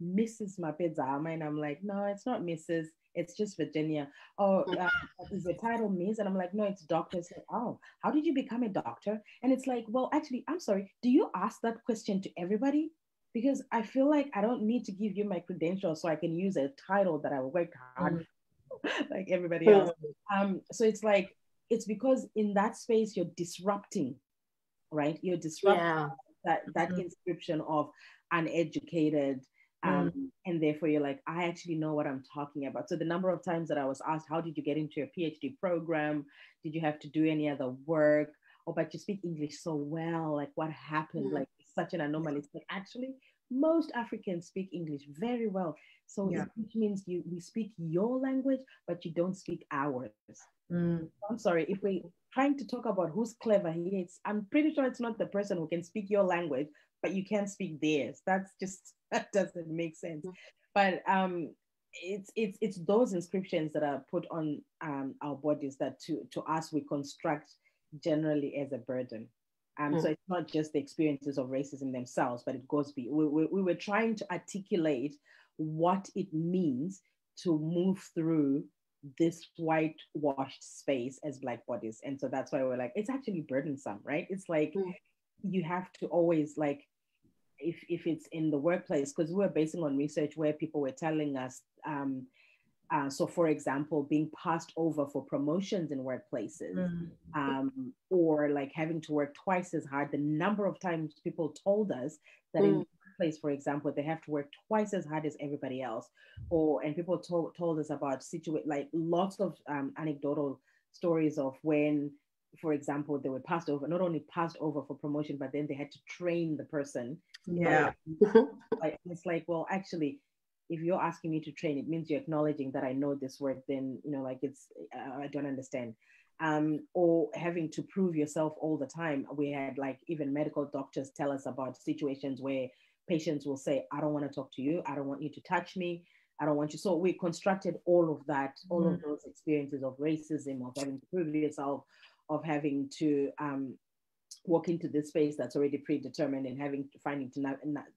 Mrs. Mapedzama, and I'm like, no, it's not Mrs., it's just Virginia. Oh, is the title Miss? And I'm like, no, it's doctor. So, oh, how did you become a doctor? And it's like, well, actually, I'm sorry, do you ask that question to everybody? Because I feel like I don't need to give you my credentials so I can use a title that I worked hard for, like everybody else. So it's like, it's because in that space you're disrupting, right? You're disrupting that inscription of uneducated, and therefore you're like, I actually know what I'm talking about. So the number of times that I was asked, how did you get into your PhD program? Did you have to do any other work? Oh, but you speak English so well, like what happened? Like it's such an anomaly. But actually, most Africans speak English very well. So which means we speak your language, but you don't speak ours. I'm sorry, if we're trying to talk about who's clever here, I'm pretty sure it's not the person who can speak your language, but you can't speak theirs. That doesn't make sense. But it's those inscriptions that are put on our bodies that to us we construct generally as a burden. So it's not just the experiences of racism themselves, but it goes we were trying to articulate what it means to move through this whitewashed space as Black bodies. And so that's why we're like, it's actually burdensome, right? It's like you have to always, like, if it's in the workplace, because we're basing on research where people were telling us, so for example, being passed over for promotions in workplaces, or like having to work twice as hard. The number of times people told us that in the workplace, for example, they have to work twice as hard as everybody else. And people told us about like lots of anecdotal stories of when, for example, they were passed over, not only passed over for promotion, but then they had to train the person. Yeah. Like, it's like, well, actually, if you're asking me to train, it means you're acknowledging that I know this word, then, you know, like it's, I don't understand. Or having to prove yourself all the time. We had like even medical doctors tell us about situations where patients will say, I don't want to talk to you. I don't want you to touch me. I don't want you. So we constructed all of that, all of those experiences of racism, of having to prove yourself, of having to walk into this space that's already predetermined and finding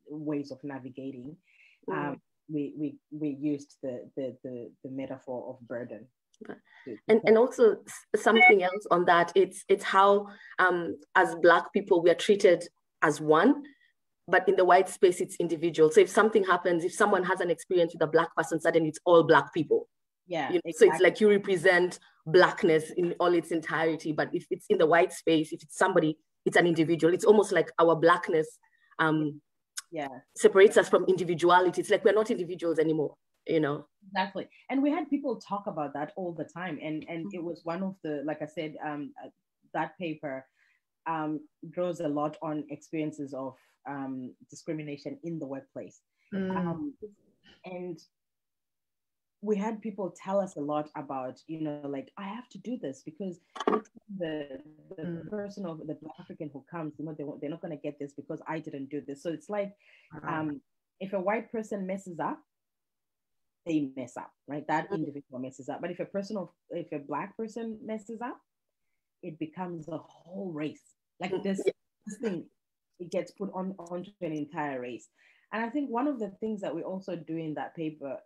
ways of navigating. We used the metaphor of burden. And also something else on that, it's how as Black people we are treated as one, but in the white space it's individual. So if something happens, if someone has an experience with a Black person, suddenly it's all Black people. Yeah, you know? Exactly. So it's like you represent Blackness in all its entirety, but if it's in the white space, if it's somebody, it's an individual. It's almost like our Blackness separates us from individuality. It's like we're not individuals anymore, you know. Exactly. And we had people talk about that all the time, and it was one of the, like I said, that paper draws a lot on experiences of discrimination in the workplace. And we had people tell us a lot about, you know, like, I have to do this because the person of the Black African who comes, you know, they're not going to get this because I didn't do this. So it's like, if a white person messes up, they mess up, right? That individual messes up. But if a Black person messes up, it becomes a whole race. Like this thing, it gets put onto an entire race. And I think one of the things that we also do in that paper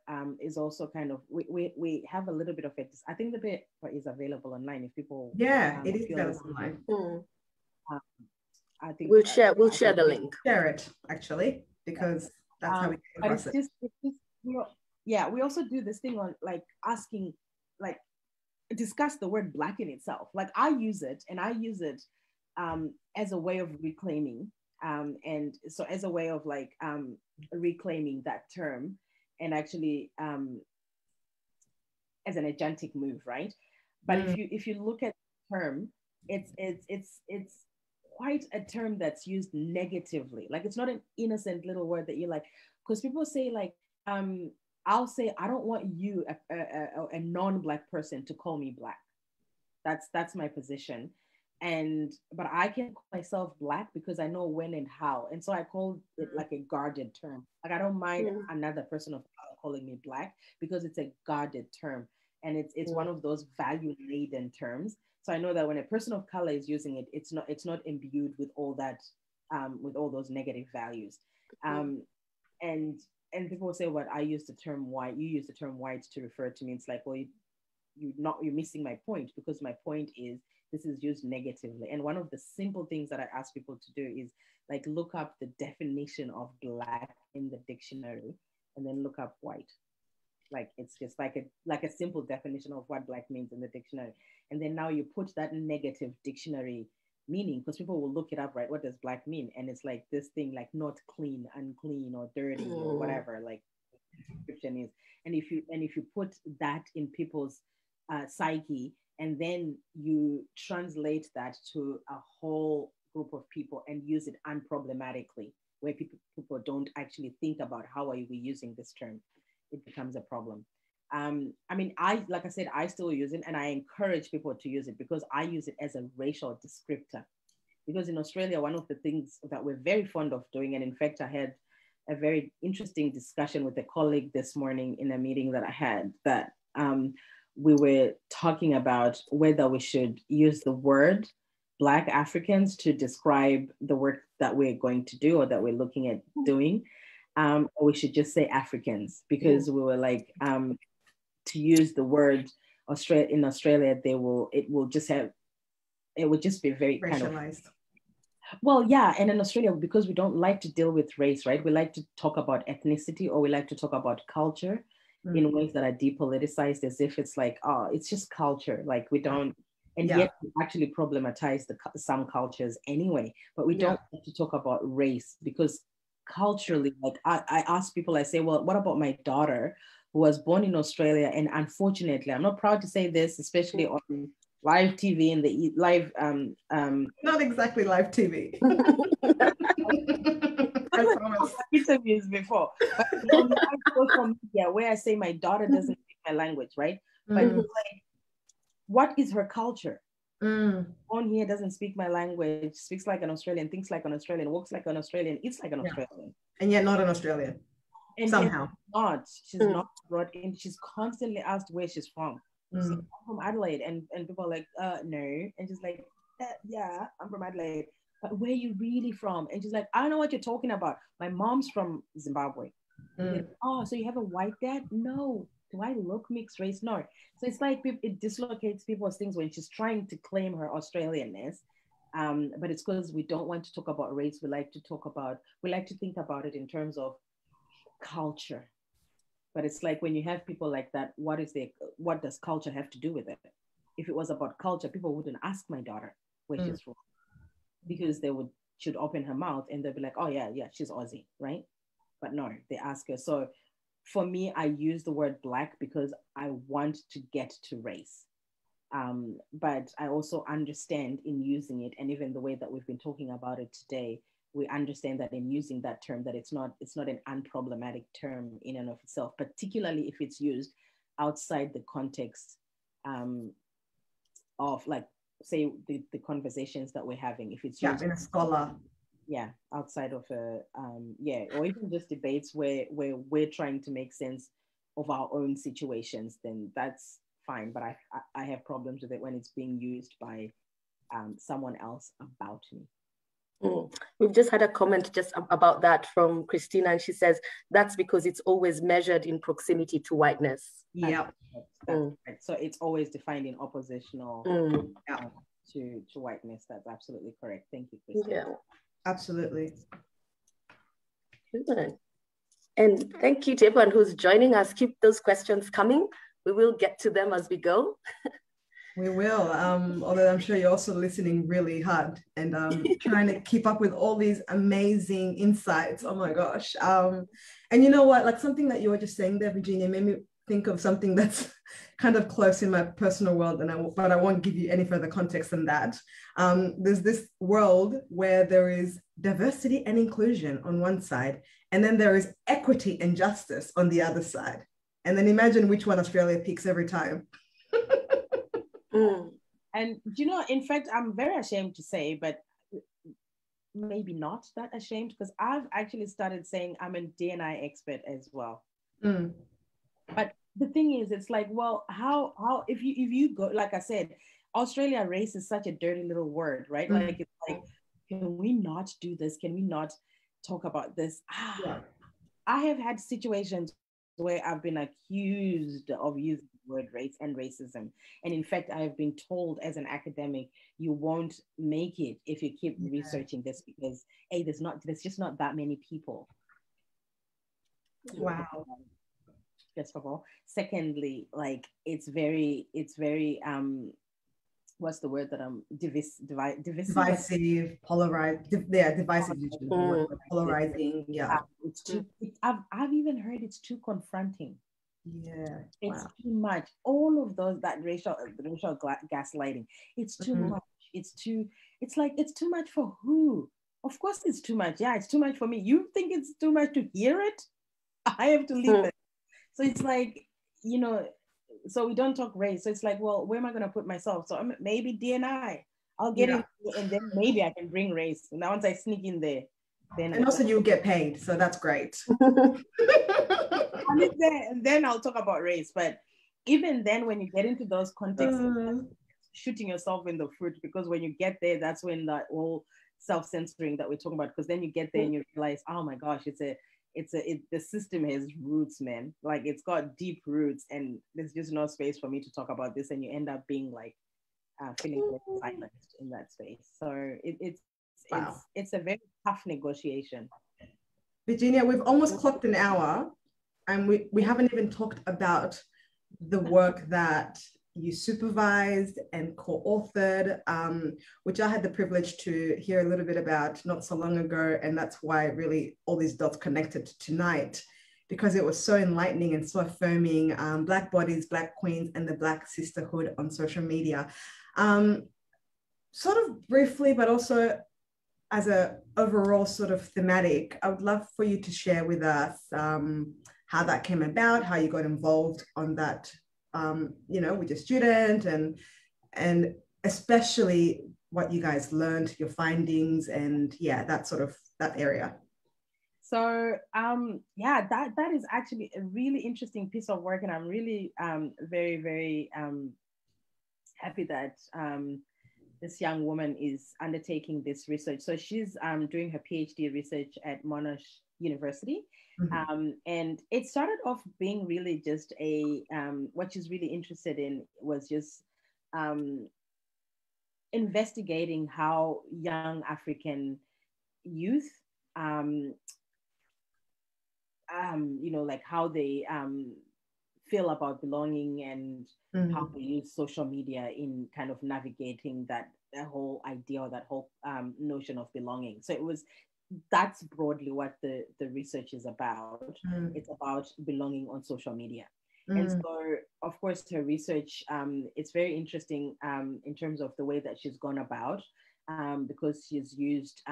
is also kind of, we have a little bit of it. I think the paper is available online if people. Yeah, it is available online. I think we'll share the link. Share it actually, because that's how we get across it. We also do this thing on like asking, like, discuss the word Black in itself. Like I use it as a way of reclaiming. And so as a way of like reclaiming that term, and actually as an agentic move, right? But if you look at the term, it's quite a term that's used negatively. Like it's not an innocent little word that you're like, because people say like, I'll say, I don't want you, a non-Black person, to call me Black. That's my position. But I can call myself Black because I know when and how. And so I call it like a guarded term. Like I don't mind another person of color calling me Black because it's a guarded term. And it's one of those value-laden terms. So I know that when a person of color is using it, it's not imbued with all that, with all those negative values. And people say, well, I use the term white, you use the term white to refer to me. It's like, well, you're missing my point, because my point is this is used negatively. And one of the simple things that I ask people to do is like look up the definition of Black in the dictionary and then look up white. Like it's just like a simple definition of what Black means in the dictionary. And then now you put that negative dictionary meaning, because people will look it up, right? What does Black mean? And it's like this thing like not clean, unclean, or dirty, or whatever like the description is. And if you put that in people's psyche, and then you translate that to a whole group of people and use it unproblematically, where people don't actually think about how are we using this term, it becomes a problem. I mean, like I said, I still use it, and I encourage people to use it because I use it as a racial descriptor. Because in Australia, one of the things that we're very fond of doing, and in fact, I had a very interesting discussion with a colleague this morning in a meeting that I had, that we were talking about whether we should use the word Black Africans to describe the work that we're going to do or that we're looking at doing, or we should just say Africans, because we were like, to use the word in Australia, it would just be very racialized. kind of, well, yeah, and in Australia, because we don't like to deal with race, right? We like to talk about ethnicity, or we like to talk about culture in ways that are depoliticized, as if it's like, oh, it's just culture. Like we don't, and yet we actually problematize some cultures anyway, but we don't have to talk about race, because culturally, like I ask people, I say, well, what about my daughter who was born in Australia? And unfortunately, I'm not proud to say this, especially on live TV and the live not exactly live TV. I promise. Interviews before, but on live social media, where I say my daughter doesn't speak my language, right? But like, what is her culture? On here doesn't speak my language, speaks like an Australian, thinks like an Australian, walks like an Australian, eats like an Australian, and yet not an Australian. And somehow she's not brought in. She's constantly asked where she's from. So I'm from Adelaide, and people are like, no, and she's like, yeah, I'm from Adelaide, but where are you really from? And she's like, I don't know what you're talking about. My mom's from Zimbabwe. Like, oh, so you have a white dad? No. Do I look mixed race? No. So it's like it dislocates people's things when she's trying to claim her Australianness. But it's because we don't want to talk about race. We like to think about it in terms of culture. But it's like, when you have people like that, what does culture have to do with it? If it was about culture, people wouldn't ask my daughter where she's from, because she'd open her mouth and they'd be like, oh yeah, she's Aussie, right? But no, they ask her. So for me, I use the word Black because I want to get to race. But I also understand in using it, and even the way that we've been talking about it today, we understand that in using that term, that it's not an unproblematic term in and of itself, particularly if it's used outside the context of, like, say, the conversations that we're having. If it's used in a scholar, outside of or even just debates where we're trying to make sense of our own situations, then that's fine. But I have problems with it when it's being used by someone else about me. We've just had a comment just about that from Christina, and she says that's because it's always measured in proximity to whiteness. Yeah, that's right. So it's always defined in oppositional to whiteness. That's absolutely correct. Thank you, Christina. Yeah, absolutely. Good. And thank you to everyone who's joining us. Keep those questions coming. We will get to them as we go. We will, although I'm sure you're also listening really hard and trying to keep up with all these amazing insights. Oh my gosh. And you know what, like something that you were just saying there, Virginia, made me think of something that's kind of close in my personal world, but I won't give you any further context than that. There's this world where there is diversity and inclusion on one side, and then there is equity and justice on the other side. And then imagine which one Australia picks every time. And in fact, I'm very ashamed to say, but maybe not that ashamed, because I've actually started saying I'm a D&I expert as well. But the thing is, it's like, well, how if you go, like I said, Australia, race is such a dirty little word, right? Like, it's like, can we not do this? Can we not talk about this? I have had situations where I've been accused of using the word race and racism. And in fact, I have been told as an academic, you won't make it if you keep researching this, because there's just not that many people. Wow. First of all. Secondly, like, it's very what's the word that I'm divisive, polarized, divisive, polarizing. Yeah, it's too. I've even heard it's too confronting. Yeah, it's too much. All of those, that racial gaslighting. It's too much. It's like, it's too much for who? Of course, it's too much. Yeah, it's too much for me. You think it's too much to hear it? I have to leave it. So it's like, so we don't talk race. So it's like, well, where am I going to put myself? So maybe D&I. I'll get in, and then maybe I can bring race. Now once I sneak in there, And also you get paid, so that's great. I mean, then I'll talk about race, but even then, when you get into those contexts, shooting yourself in the foot, because when you get there, that's when that whole self-censoring that we're talking about, because then you get there and you realize, oh my gosh, the system has roots, man. Like, it's got deep roots, and there's just no space for me to talk about this, and you end up being like feeling silenced in that space. So it's a very tough negotiation. Virginia, we've almost clocked an hour, and we haven't even talked about the work that you supervised and co-authored, which I had the privilege to hear a little bit about not so long ago. And that's why really all these dots connected tonight, because it was so enlightening and so affirming. Black bodies, Black queens, and the Black sisterhood on social media. Sort of briefly, but also as a overall sort of thematic, I would love for you to share with us how that came about, how you got involved on that, with your student, and especially what you guys learned, your findings, and that area. So that is actually a really interesting piece of work, and I'm really very, very happy that this young woman is undertaking this research. So she's doing her PhD research at Monash University. Mm-hmm. And it started off being really just what she's really interested in was just investigating how young African youth, like how they feel about belonging, and how they use social media in kind of navigating that whole idea, or that whole notion of belonging. So that's broadly what the research is about. It's about belonging on social media. And so, of course, her research, it's very interesting in terms of the way that she's gone about, because she's used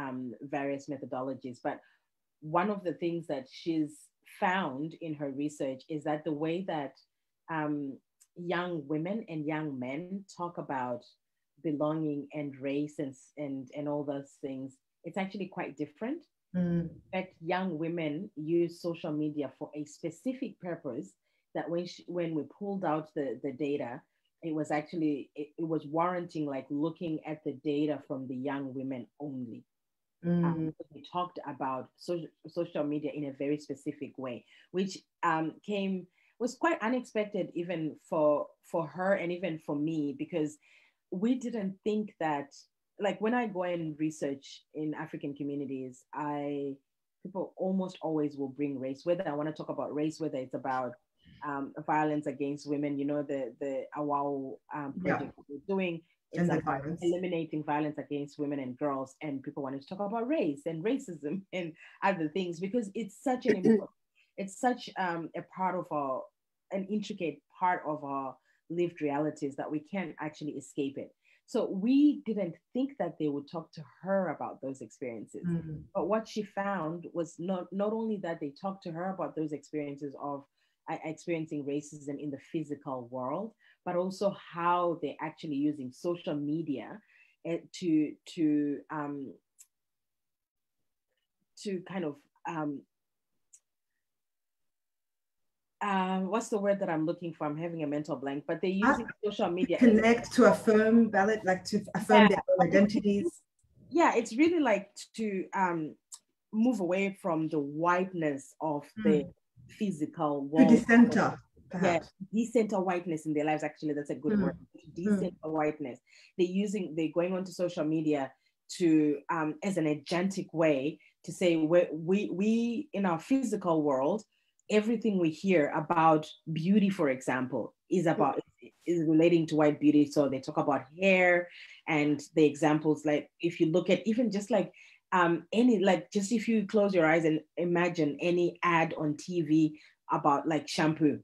various methodologies. But one of the things that she's found in her research is that the way that young women and young men talk about belonging and race and all those things, it's actually quite different. In fact, young women use social media for a specific purpose that when we pulled out the data, it was actually, it was warranting like looking at the data from the young women only. We talked about social media in a very specific way, which was quite unexpected even for her and even for me, because we didn't think that, like, when I go and research in African communities, people almost always will bring race, whether I want to talk about race, whether it's about violence against women, the Awao project we're doing. It's about eliminating violence against women and girls, and people wanted to talk about race and racism and other things, because it's such an important, it's such a part of an intricate part of our lived realities that we can't actually escape it. So we didn't think that they would talk to her about those experiences. But what she found was not only that they talked to her about those experiences of experiencing racism in the physical world, but also how they're actually using social media to kind of what's the word that I'm looking for? I'm having a mental blank, but they're using social media to affirm their identities. Yeah, it's really like to move away from the whiteness of the physical world. To decenter, perhaps. Yeah, decenter whiteness in their lives. Actually, that's a good word. Decenter whiteness. They're going onto social media to as an agentic way to say we in our physical world, everything we hear about beauty, for example, is relating to white beauty. So they talk about hair, and the examples, like if you look at even just like just if you close your eyes and imagine any ad on TV about like shampoo,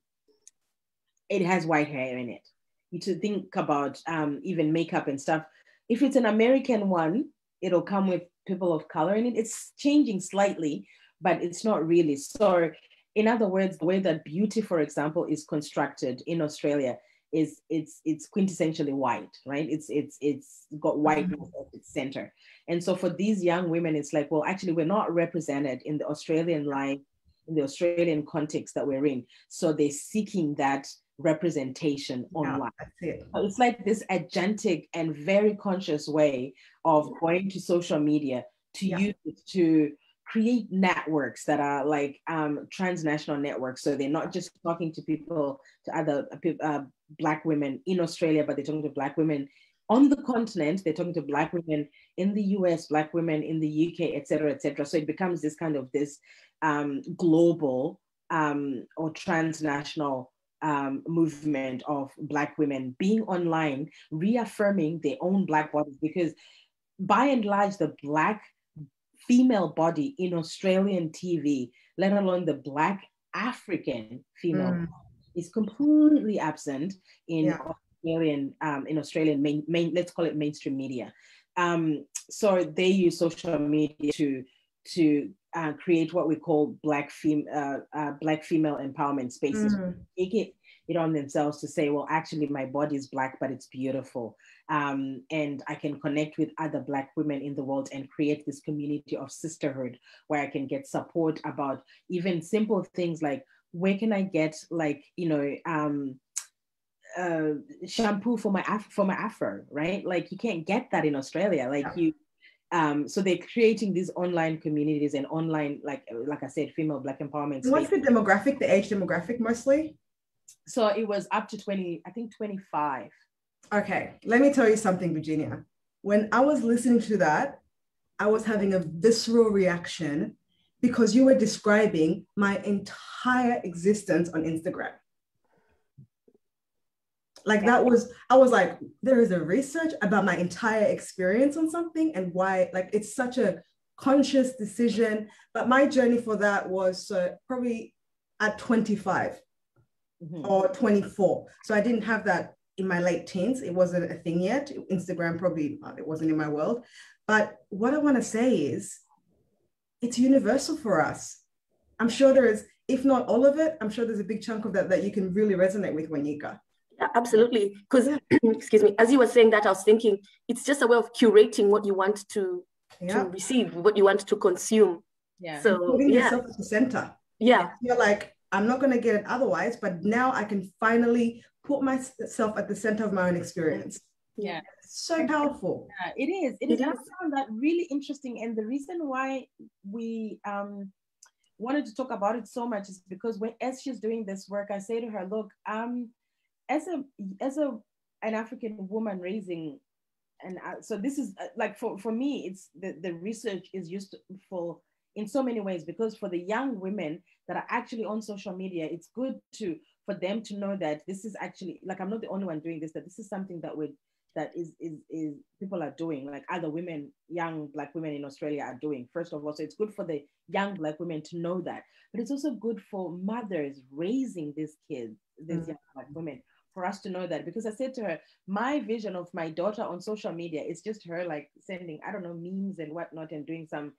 it has white hair in it. You to think about even makeup and stuff. If it's an American one, it'll come with people of color in it. It's changing slightly, but it's not really. So in other words, the way that beauty, for example, is constructed in Australia it's quintessentially white, right? It's got whiteness at its center. And so for these young women, it's like, well, actually, we're not represented in the Australian life, in the Australian context that we're in. So they're seeking that representation online. That's it. So it's like this agentic and very conscious way of going to social media to use it to create networks that are like transnational networks. So they're not just talking to people, to other Black women in Australia, but they're talking to Black women on the continent. They're talking to Black women in the US, Black women in the UK, et cetera, et cetera. So it becomes this kind of this global or transnational movement of Black women being online, reaffirming their own Black bodies, because by and large, the Black female body in Australian TV, let alone the Black African female body, is completely absent in Australian let's call it mainstream media. So they use social media to create what we call Black female empowerment spaces. Take it on themselves to say, well, actually, my body is Black, but it's beautiful. And I can connect with other Black women in the world and create this community of sisterhood where I can get support about even simple things like, where can I get, like, shampoo for my afro, right? Like, you can't get that in Australia. So they're creating these online communities and online, like I said, female Black empowerment space. What's the demographic, the age demographic mostly? So it was up to 25. Okay, let me tell you something, Virginia. When I was listening to that, I was having a visceral reaction because you were describing my entire existence on Instagram. Like I was like, there is a research about my entire experience on something and why, like, it's such a conscious decision. But my journey for that was probably at 25 or 24. So I didn't have that in my late teens. It wasn't a thing yet. Instagram probably, it wasn't in my world. But what I want to say is it's universal for us. I'm sure there is, if not all of it, I'm sure there's a big chunk of that you can really resonate with, Wanika. Yeah, absolutely. Because, excuse me, as you were saying that, I was thinking it's just a way of curating what you want to receive, what you want to consume. Yeah. So putting yourself at the center. Yeah. You're like, I'm not going to get it otherwise, but now I can finally put myself at the center of my own experience. Yeah. So powerful. Yeah, it is. It is. I found that really interesting. And the reason why we wanted to talk about it so much is because as she's doing this work, I say to her, look, as an African woman raising, and so this is like for me, it's the research is useful in so many ways, because for the young women that are actually on social media, it's good for them to know that this is actually, like, I'm not the only one doing this, that this is something that is people are doing, like other women, young Black women in Australia are doing, first of all. So it's good for the young Black women to know that, but it's also good for mothers raising these kids, these young Black women, for us to know that. Because I said to her, my vision of my daughter on social media is just her like sending, I don't know, memes and whatnot, and doing some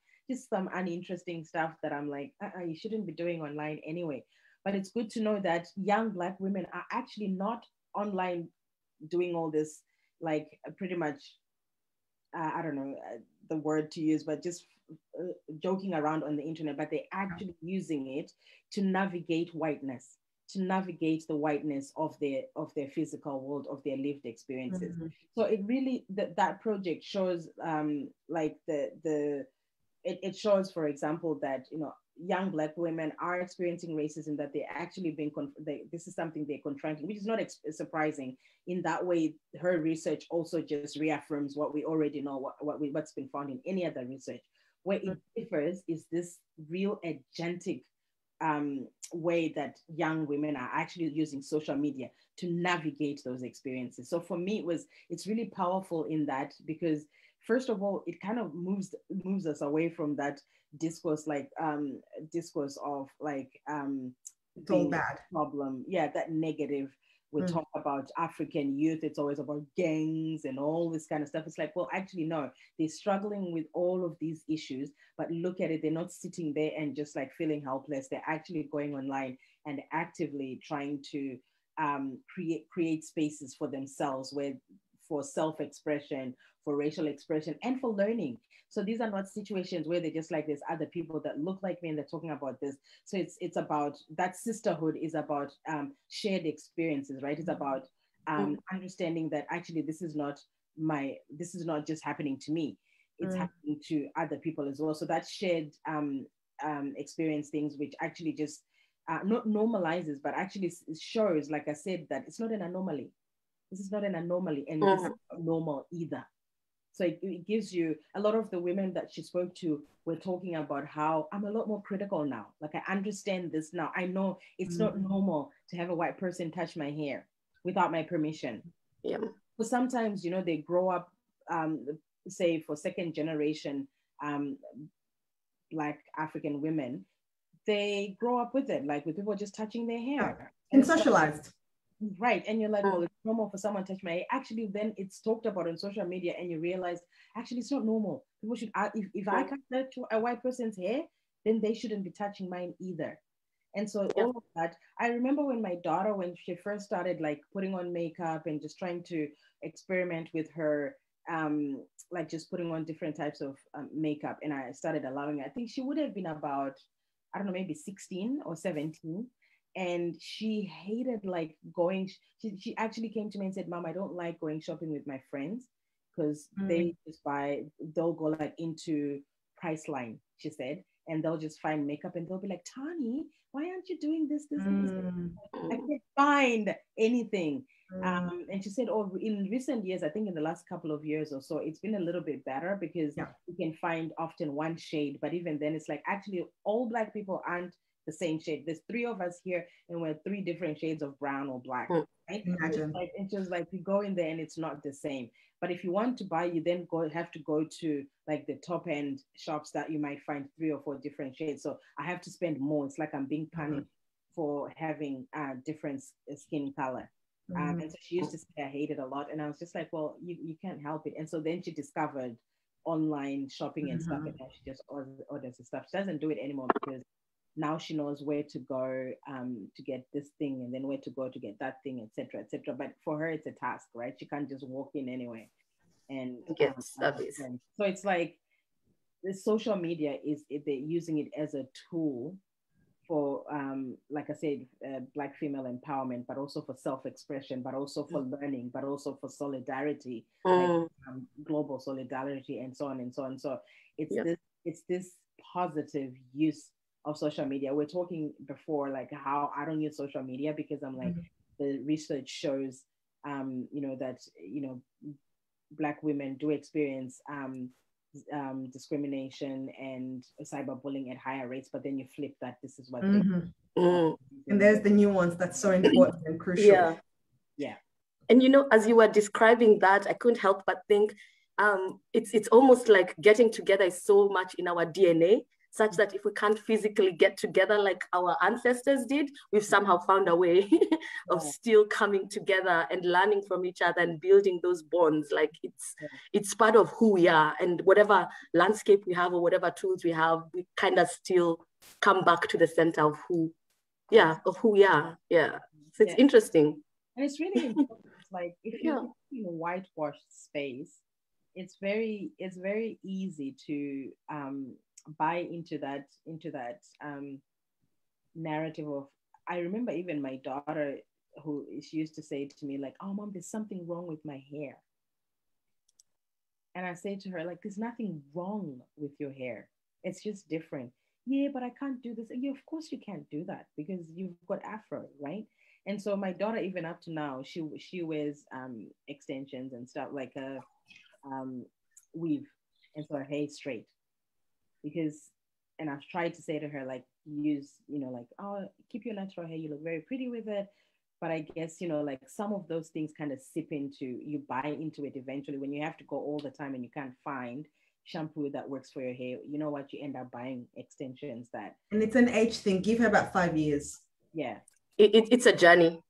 uninteresting stuff that I'm like, you shouldn't be doing online anyway. But it's good to know that young Black women are actually not online doing all this, like pretty much, I don't know the word to use, but just joking around on the internet, but they're actually using it to navigate whiteness, to navigate the whiteness of their physical world, of their lived experiences. So it really, that project shows like it shows, for example, that, you know, young Black women are experiencing racism, that they're actually being, this is something they're confronting, which is not surprising. In that way, her research also just reaffirms what we already know, what's been found in any other research. Where it differs is this real agentic way that young women are actually using social media to navigate those experiences. So for me, it's really powerful in that, because first of all, it kind of moves us away from that discourse, like discourse of like it's all bad problem. Yeah, that negative. We talk about African youth, it's always about gangs and all this kind of stuff. It's like, well, actually, no, they're struggling with all of these issues, but look at it, they're not sitting there and just like feeling helpless. They're actually going online and actively trying to create spaces for themselves, for self-expression, for racial expression, and for learning. So these are not situations where they're just like, there's other people that look like me and they're talking about this. So it's about, that sisterhood is about shared experiences, right? It's about understanding that actually this is not just happening to me. It's happening to other people as well. So that shared experience things, which actually just not normalizes, but actually shows, like I said, that it's not an anomaly. This is not an anomaly, and this is not normal either. So it gives you, a lot of the women that she spoke to were talking about how I'm a lot more critical now. Like, I understand this now. I know it's not normal to have a white person touch my hair without my permission. Yeah. But sometimes, you know, they grow up, say for second generation Black African women, they grow up with it, like with people just touching their hair. And socialized. Right. And you're like, well, it's normal for someone to touch my hair. Actually, then it's talked about on social media, and you realize, actually, it's not normal. People should, if I can't touch a white person's hair, then they shouldn't be touching mine either. And so all of that, I remember when my daughter, when she first started like putting on makeup and just trying to experiment with her, like just putting on different types of makeup, and I started allowing her. I think she would have been about, I don't know, maybe 16 or 17. And she hated like going, she actually came to me and said, Mom, I don't like going shopping with my friends because they just they'll go like into Priceline, she said, and they'll just find makeup and they'll be like, Tani, why aren't you doing this? I can't find anything. And she said, oh, in recent years, I think in the last couple of years or so, it's been a little bit better because you can find often one shade, but even then it's like, actually all Black people aren't the same shade. There's 3 of us here and we're 3 different shades of brown or black, right? Imagine. And just like, you go in there and it's not the same. But if you want to buy, you then have to go to like the top end shops that you might find 3 or 4 different shades. So I have to spend more. It's like I'm being punished for having different skin color. And so she used to say I hate it a lot. And I was just like, well, you can't help it. And so then she discovered online shopping and stuff, and now she just orders the stuff. She doesn't do it anymore because now she knows where to go to get this thing, and then where to go to get that thing, etc., etc. But for her, it's a task, right? She can't just walk in anyway and get service. So it's like the social media they're using it as a tool for, like I said, Black female empowerment, but also for self-expression, but also for learning, but also for solidarity, like, global solidarity, and so on and so on. So it's this positive use of social media. We're talking before, like how I don't use social media because I'm like, the research shows, that, Black women do experience discrimination and cyberbullying at higher rates, but then you flip that, this is what they and there's the nuance that's so important and crucial. Yeah. And as you were describing that, I couldn't help but think it's almost like getting together is so much in our DNA, such that if we can't physically get together like our ancestors did, we've somehow found a way of still coming together and learning from each other and building those bonds. Like it's part of who we are, and whatever landscape we have or whatever tools we have, we kind of still come back to the center of who we are. Yeah. So it's interesting. And it's really important. Like if you're in a whitewashed space, it's very easy to buy into that narrative of, I remember even my daughter, who she used to say to me like, oh Mom, there's something wrong with my hair. And I say to her, like, there's nothing wrong with your hair, it's just different. Yeah, but I can't do this. Yeah, of course you can't do that because you've got afro, right? And so my daughter, even up to now, she wears extensions and stuff, like a weave, and so her hair is straight. And I've tried to say to her, like, use, like, oh, keep your natural hair, you look very pretty with it. But I guess, like some of those things kind of you buy into it eventually when you have to go all the time and you can't find shampoo that works for your hair. You know what? You end up buying extensions that. And it's an age thing. Give her about 5 years. Yeah. It's a journey.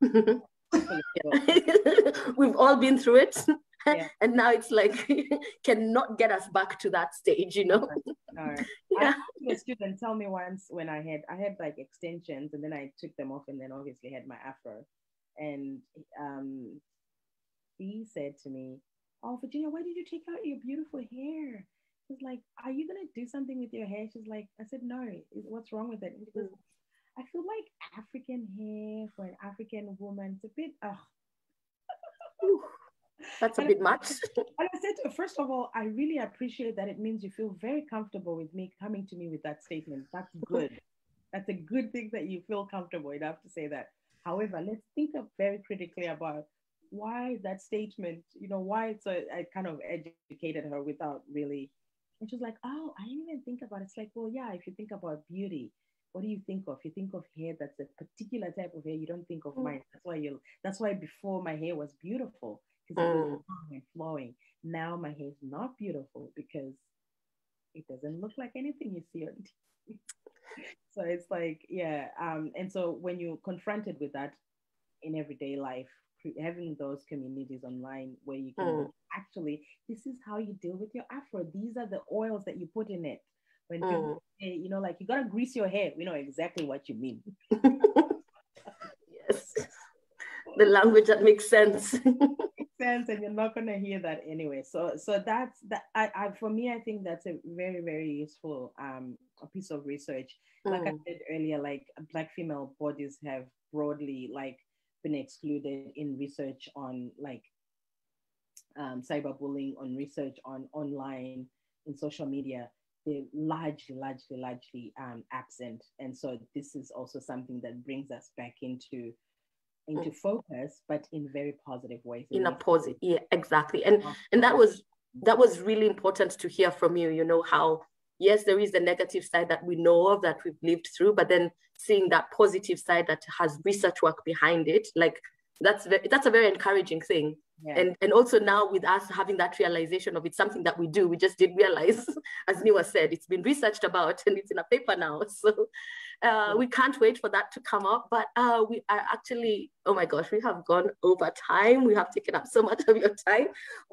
We've all been through it. Yeah. And now it's like cannot get us back to that stage, No. I had a student tell me once when I had like extensions, and then I took them off and then obviously had my afro. and he said to me, "Oh, Virginia, why did you take out your beautiful hair?" He's like, "Are you gonna do something with your hair?" She's like, I said, "No. What's wrong with it?" And she goes, "I feel like African hair for an African woman, it's a bit, That's a bit much." And I said to her, first of all, I really appreciate that. It means you feel very comfortable with me coming to me with that statement. That's good. That's a good thing that you feel comfortable enough to say that. However, let's think of very critically about why that statement, why it's I kind of educated her without really. And she was like, "Oh, I didn't even think about it." It's like, well, yeah, if you think about beauty, what do you think of? You think of hair that's a particular type of hair. You don't think of mine. That's why before my hair was beautiful because it was long and flowing. Now my hair is not beautiful because it doesn't look like anything you see on TV. So it's like, yeah. And so when you're confronted with that in everyday life, having those communities online where you can actually, this is how you deal with your afro. These are the oils that you put in it. When people say, like you gotta grease your hair, we know exactly what you mean. Yes, the language that makes sense. And you're not going to hear that anyway. So that's that. For me, I think that's a very, very useful a piece of research. Like I said earlier, like Black female bodies have broadly like been excluded in research on like cyberbullying, on research on online, in social media. They're largely absent. And so this is also something that brings us back into focus, but in very positive ways. In a positive, yeah, exactly. And that was really important to hear from you, how, yes, there is the negative side that we know of, that we've lived through, but then seeing that positive side that has research work behind it, like that's a very encouraging thing. Yeah. And also now with us having that realization of it's something that we do, we just didn't realize, as Niwa said, it's been researched about and it's in a paper now. So we can't wait for that to come up. But we are actually, oh my gosh, we have gone over time. We have taken up so much of your time.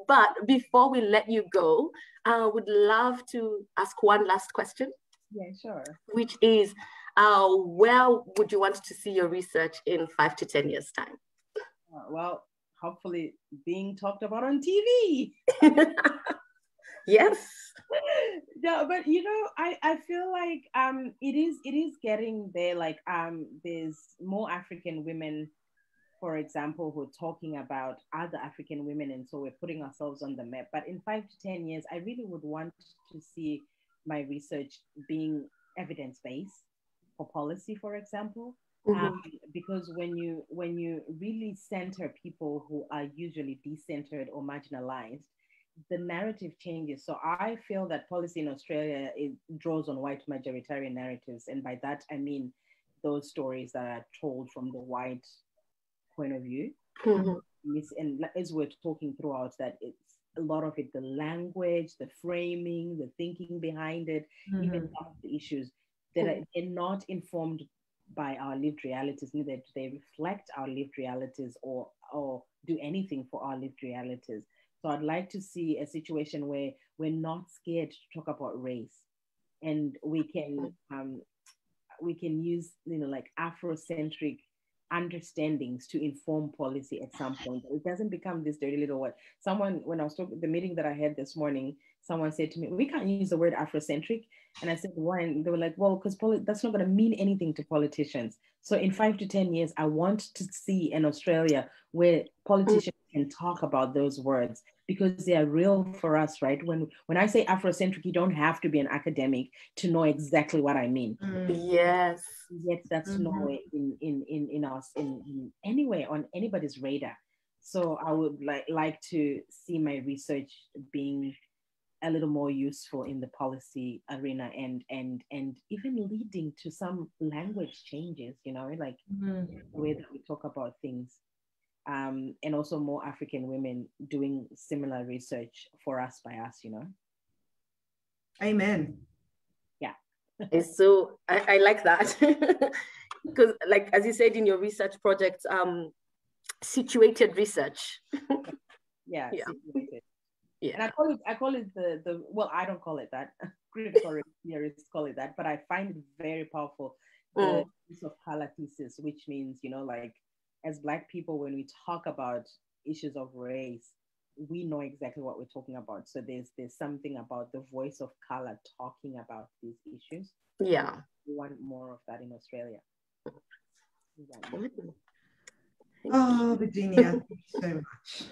But before we let you go, I would love to ask one last question. Yeah, sure. Which is, where would you want to see your research in 5 to 10 years' time? Well, hopefully being talked about on TV. Yes. No, but I feel like it is getting there. Like there's more African women, for example, who are talking about other African women, and so we're putting ourselves on the map. But in 5 to 10 years, I really would want to see my research being evidence-based for policy, for example. Because when you really center people who are usually decentered or marginalized, the narrative changes. So I feel that policy in Australia draws on white majoritarian narratives, and by that I mean those stories that are told from the white point of view. And as we're talking throughout, that it's a lot of it, the language, the framing, the thinking behind it, even some of the issues that are not informed by our lived realities, neither do they reflect our lived realities or do anything for our lived realities. So I'd like to see a situation where we're not scared to talk about race, and we can use like Afrocentric understandings to inform policy at some point. It doesn't become this dirty little word. Someone, when I was talking, the meeting that I had this morning, someone said to me, "We can't use the word Afrocentric." And I said, "Why?" And they were like, "Well, because that's not going to mean anything to politicians." So in 5 to 10 years, I want to see an Australia where politicians can talk about those words because they are real for us, right? When I say Afrocentric, you don't have to be an academic to know exactly what I mean. Yes. Yet that's nowhere in us in anywhere on anybody's radar. So I would like to see my research being a little more useful in the policy arena and even leading to some language changes, like the way that we talk about things. And also more African women doing similar research for us by us, Amen. Yeah. So I like that. Because like, as you said in your research project, situated research. Yeah. Situated. Yeah. And I call it the well, I don't call it that. Critical theorists call it that, but I find it very powerful. The use of color thesis, which means, like as Black people, when we talk about issues of race, we know exactly what we're talking about. So there's something about the voice of color talking about these issues. Yeah. We want more of that in Australia. Oh, Virginia, thank you so much.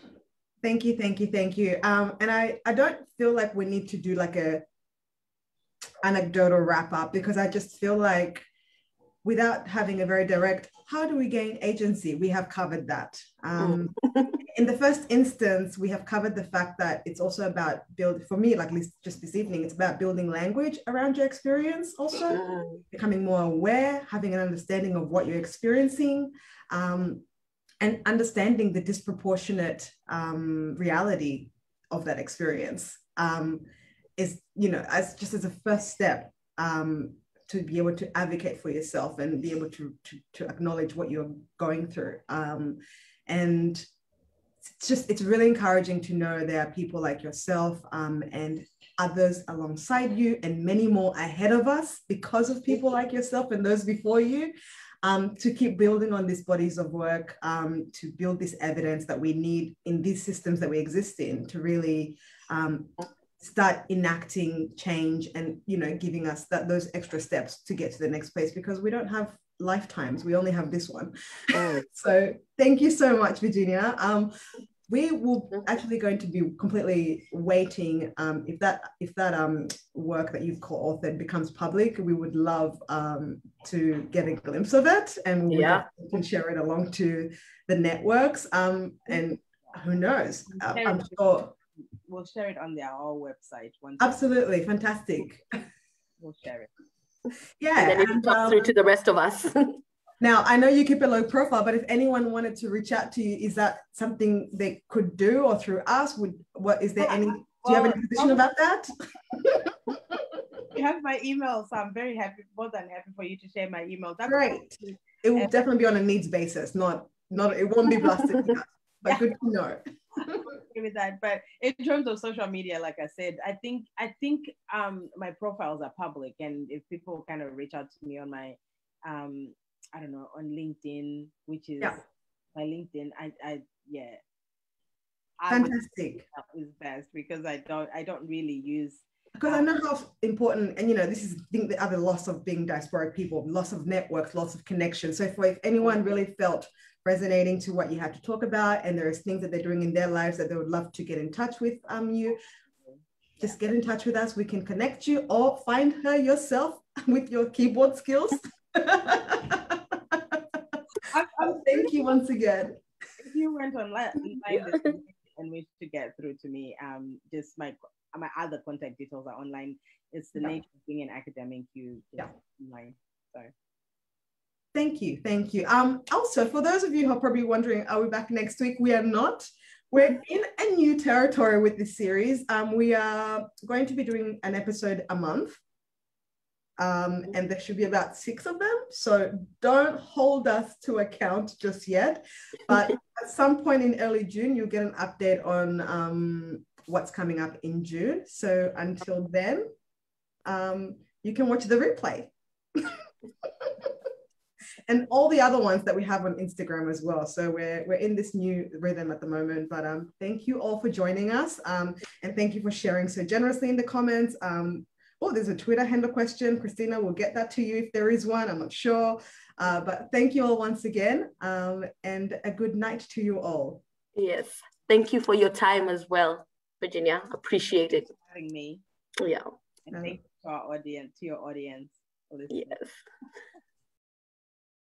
Thank you, thank you, thank you. And I don't feel like we need to do like a anecdotal wrap up, because I just feel like without having a very direct, how do we gain agency? We have covered that. In the first instance, we have covered the fact that it's also about for me, like just this evening, it's about building language around your experience also, becoming more aware, having an understanding of what you're experiencing, and understanding the disproportionate reality of that experience is, as a first step to be able to advocate for yourself and be able to acknowledge what you're going through. And it's really encouraging to know there are people like yourself and others alongside you, and many more ahead of us because of people like yourself and those before you, to keep building on these bodies of work, to build this evidence that we need in these systems that we exist in, to really start enacting change and, giving us those extra steps to get to the next place, because we don't have lifetimes, we only have this one. So thank you so much, Virginia. We will actually going to be completely waiting, if that work that you've co-authored becomes public, we would love to get a glimpse of it, and we can share it along to the networks, and who knows, I'm sure we'll share it on our website. Absolutely, fantastic. We'll share it. Yeah, and then it will talk through to the rest of us. Now, I know you keep a low profile, but if anyone wanted to reach out to you, is that something they could do, or through us? Do you have any position about that? You have my email, so I'm very happy, more than happy for you to share my email. That's great. It will definitely be on a needs basis, not it won't be blasted, but good to know. With that, but in terms of social media, like I said, I think my profiles are public, and if people kind of reach out to me on my I don't know, on LinkedIn, which is my LinkedIn, fantastic. That is best, because I don't really use, because I know how important, and this is, I think, the other loss of being diasporic people, loss of networks, loss of connection. So if anyone really felt resonating to what you had to talk about, and there is things that they're doing in their lives that they would love to get in touch with you, just get in touch with us. We can connect you, or find her yourself with your keyboard skills. Thank you once again. If you went online and wish to get through to me, just my other contact details are online. It's the nature of being an academic, online. So thank you. Also, for those of you who are probably wondering, are we back next week? We are not. We're in a new territory with this series. We are going to be doing an episode a month. And there should be about 6 of them. So don't hold us to account just yet. But at some point in early June, you'll get an update on what's coming up in June. So until then, you can watch the replay. And all the other ones that we have on Instagram as well. So we're in this new rhythm at the moment. But thank you all for joining us. And thank you for sharing so generously in the comments. Oh, there's a Twitter handle question. Christina will get that to you if there is one. I'm not sure. But thank you all once again. And a good night to you all. Yes. Thank you for your time as well, Virginia. Appreciate it. Having me. Yeah. And thank you to your audience. Yes.